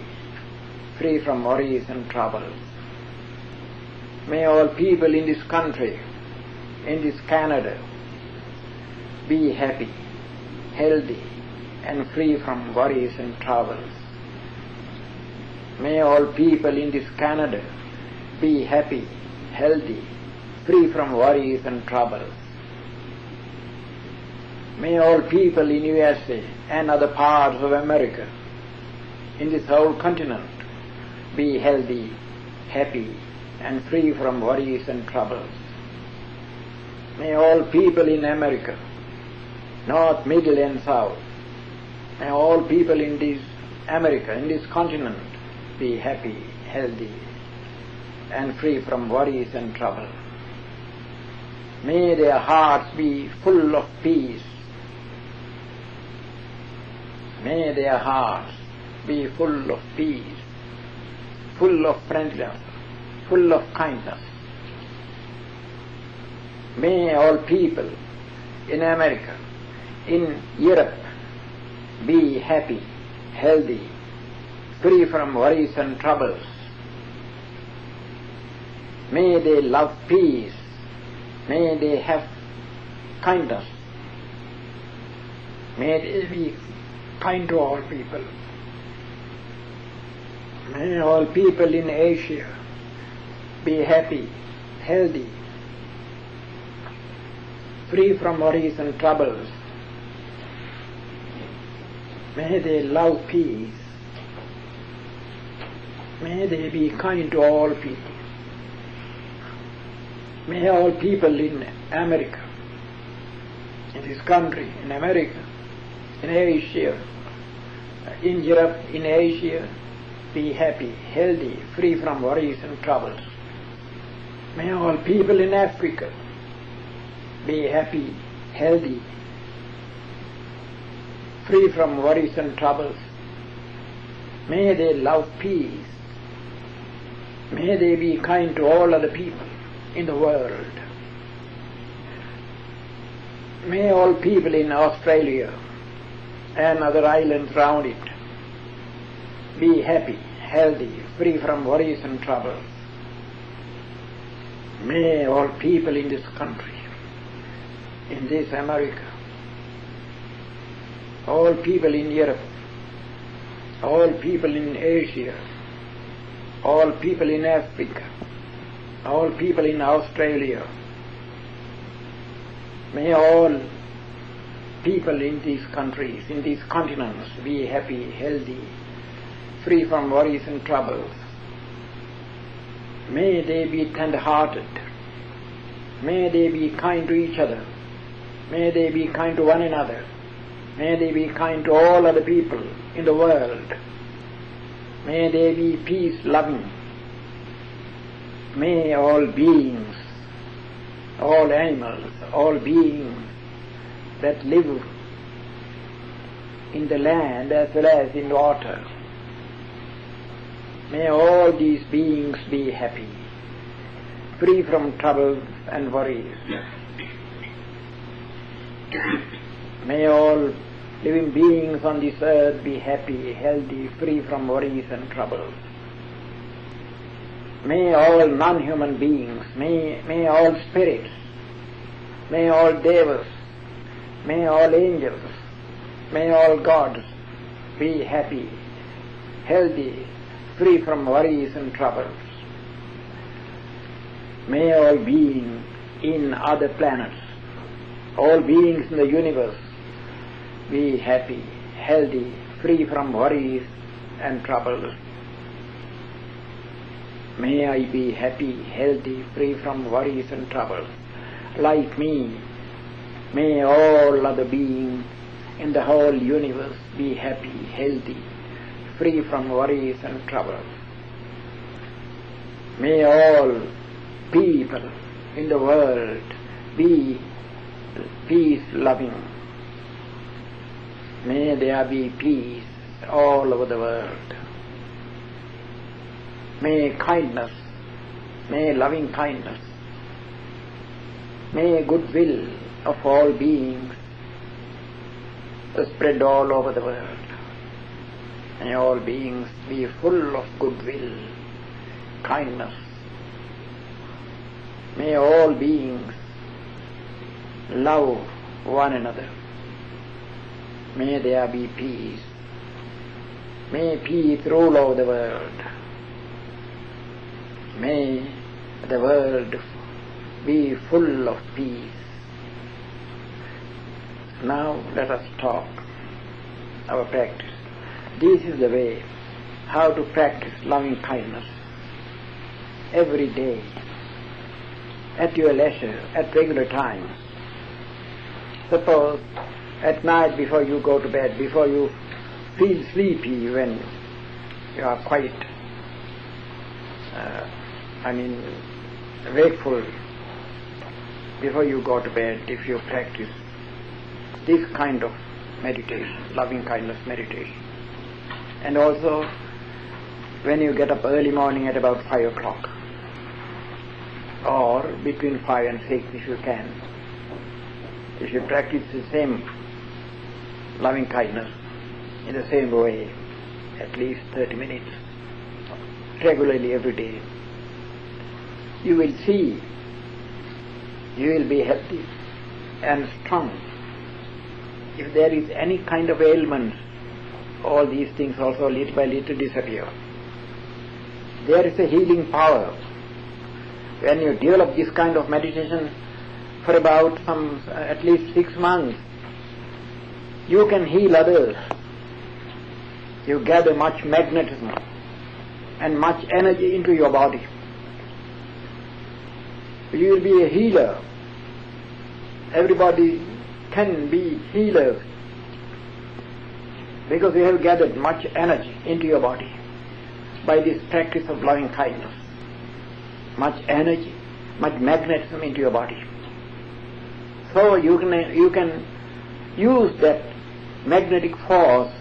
free from worries and troubles. May all people in this country, in this Canada, be happy, healthy, and free from worries and troubles. May all people in this Canada be happy, healthy, free from worries and troubles. May all people in USA and other parts of America, in this whole continent, be healthy, happy, and free from worries and troubles. May all people in America, North, Middle and South, may all people in this America, in this continent, be happy, healthy, and free from worries and trouble. May their hearts be full of peace. May their hearts be full of peace, full of friendliness, full of kindness. May all people in America, in Europe, be happy, healthy, free from worries and troubles. May they love peace. May they have kindness. May they be kind to all people. May all people in Asia be happy, healthy, free from worries and troubles. May they love peace. May they be kind to all people. May all people in America, in this country, in America, in Asia, in Europe, in Asia, be happy, healthy, free from worries and troubles. May all people in Africa be happy, healthy, free from worries and troubles. May they love peace. May they be kind to all other people in the world. May all people in Australia and other islands round it be happy, healthy, free from worries and troubles. May all people in this country, in this America, all people in Europe, all people in Asia, all people in Africa, all people in Australia, may all people in these countries, in these continents, be happy, healthy, free from worries and troubles. May they be tender-hearted. May they be kind to each other. May they be kind to one another. May they be kind to all other people in the world. May they be peace-loving. May all beings, all animals, all beings that live in the land as well as in water, may all these beings be happy. free from troubles and worries. May all living beings on this earth be happy, healthy, free from worries and troubles. May all non-human beings, may all spirits, may all devas, may all angels, may all gods be happy, healthy, free from worries and troubles. May all beings in other planets, all beings in the universe be happy, healthy, free from worries and troubles. May I be happy, healthy, free from worries and troubles. Like me, may all other beings in the whole universe be happy, healthy, free from worries and troubles. May all people in the world be peace-loving. May there be peace all over the world. May kindness, may loving kindness, may goodwill of all beings spread all over the world. May all beings be full of goodwill, kindness. May all beings love one another. May there be peace. May peace rule over the world. May the world be full of peace. Now let us talk our practice. This is the way how to practice loving kindness every day, at your leisure, at regular times. Suppose at night before you go to bed, before you feel sleepy, when you are quite wakeful, before you go to bed, if you practice this kind of meditation, loving kindness meditation. And also when you get up early morning at about 5 o'clock, or between 5 and 6 if you can, if you practice the same loving kindness in the same way, at least 30 minutes, regularly every day, you will see you will be healthy and strong. If there is any kind of ailment, all these things also little by little disappear. There is a healing power. When you develop this kind of meditation for about at least 6 months, you can heal others. You gather much magnetism and much energy into your body. You will be a healer. Everybody can be healers because you have gathered much energy into your body by this practice of loving kindness. Much energy, much magnetism into your body. So you can use that magnetic force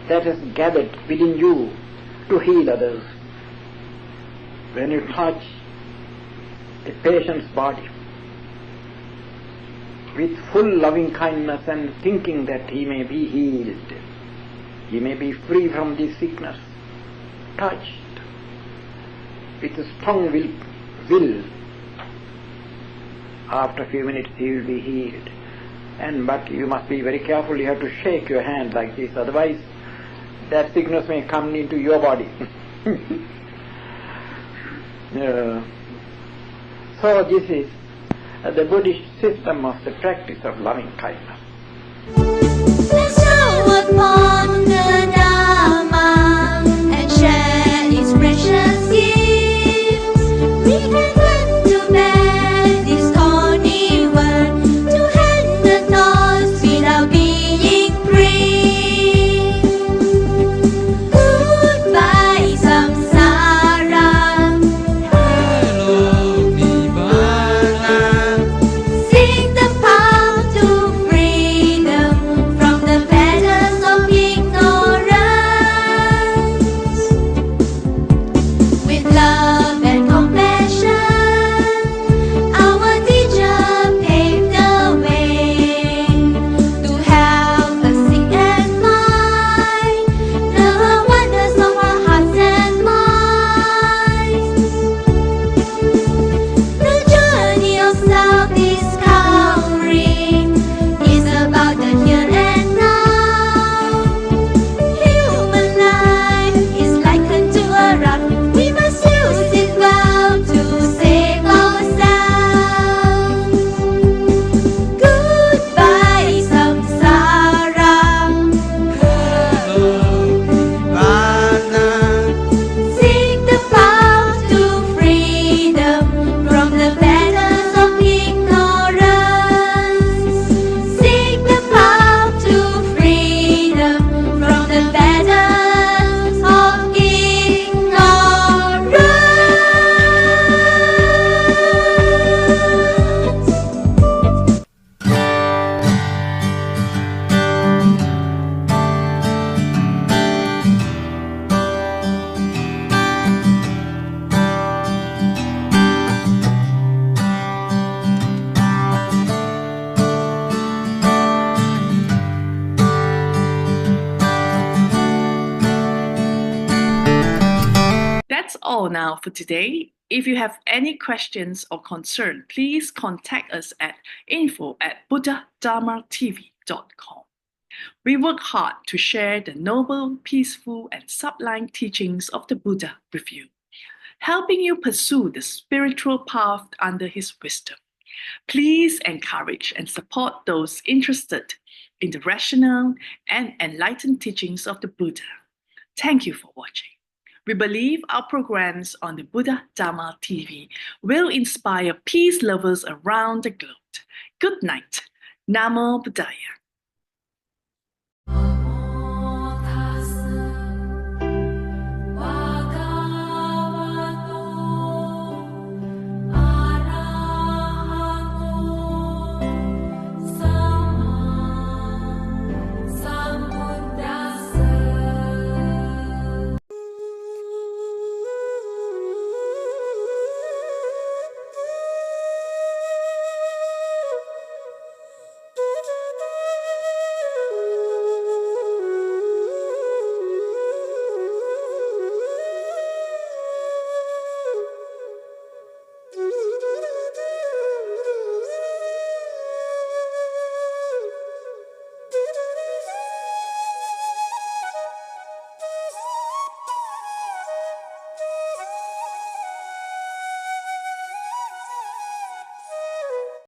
that has gathered within you to heal others. When you touch a patient's body with full loving kindness and thinking that he may be healed, he may be free from this sickness, touched with a strong will, after a few minutes he will be healed. But you must be very careful, you have to shake your hand like this, otherwise that sickness may come into your body. So this is the Buddhist system of the practice of loving kindness. Let's show upon the Dhamma and share its precious gifts. We can put to bed this thorny world to hand the thoughts without being free. Goodbye samsara. Hello, Nibbana. Seek the path to freedom from the fetters of ignorance. That's all now for today. If you have any questions or concern, please contact us at info@buddhadharmatv.com. We work hard to share the noble, peaceful, and sublime teachings of the Buddha with you, helping you pursue the spiritual path under his wisdom. Please encourage and support those interested in the rational and enlightened teachings of the Buddha. Thank you for watching. We believe our programs on the Buddha Dhamma TV will inspire peace lovers around the globe. Good night. Namo Buddhaya.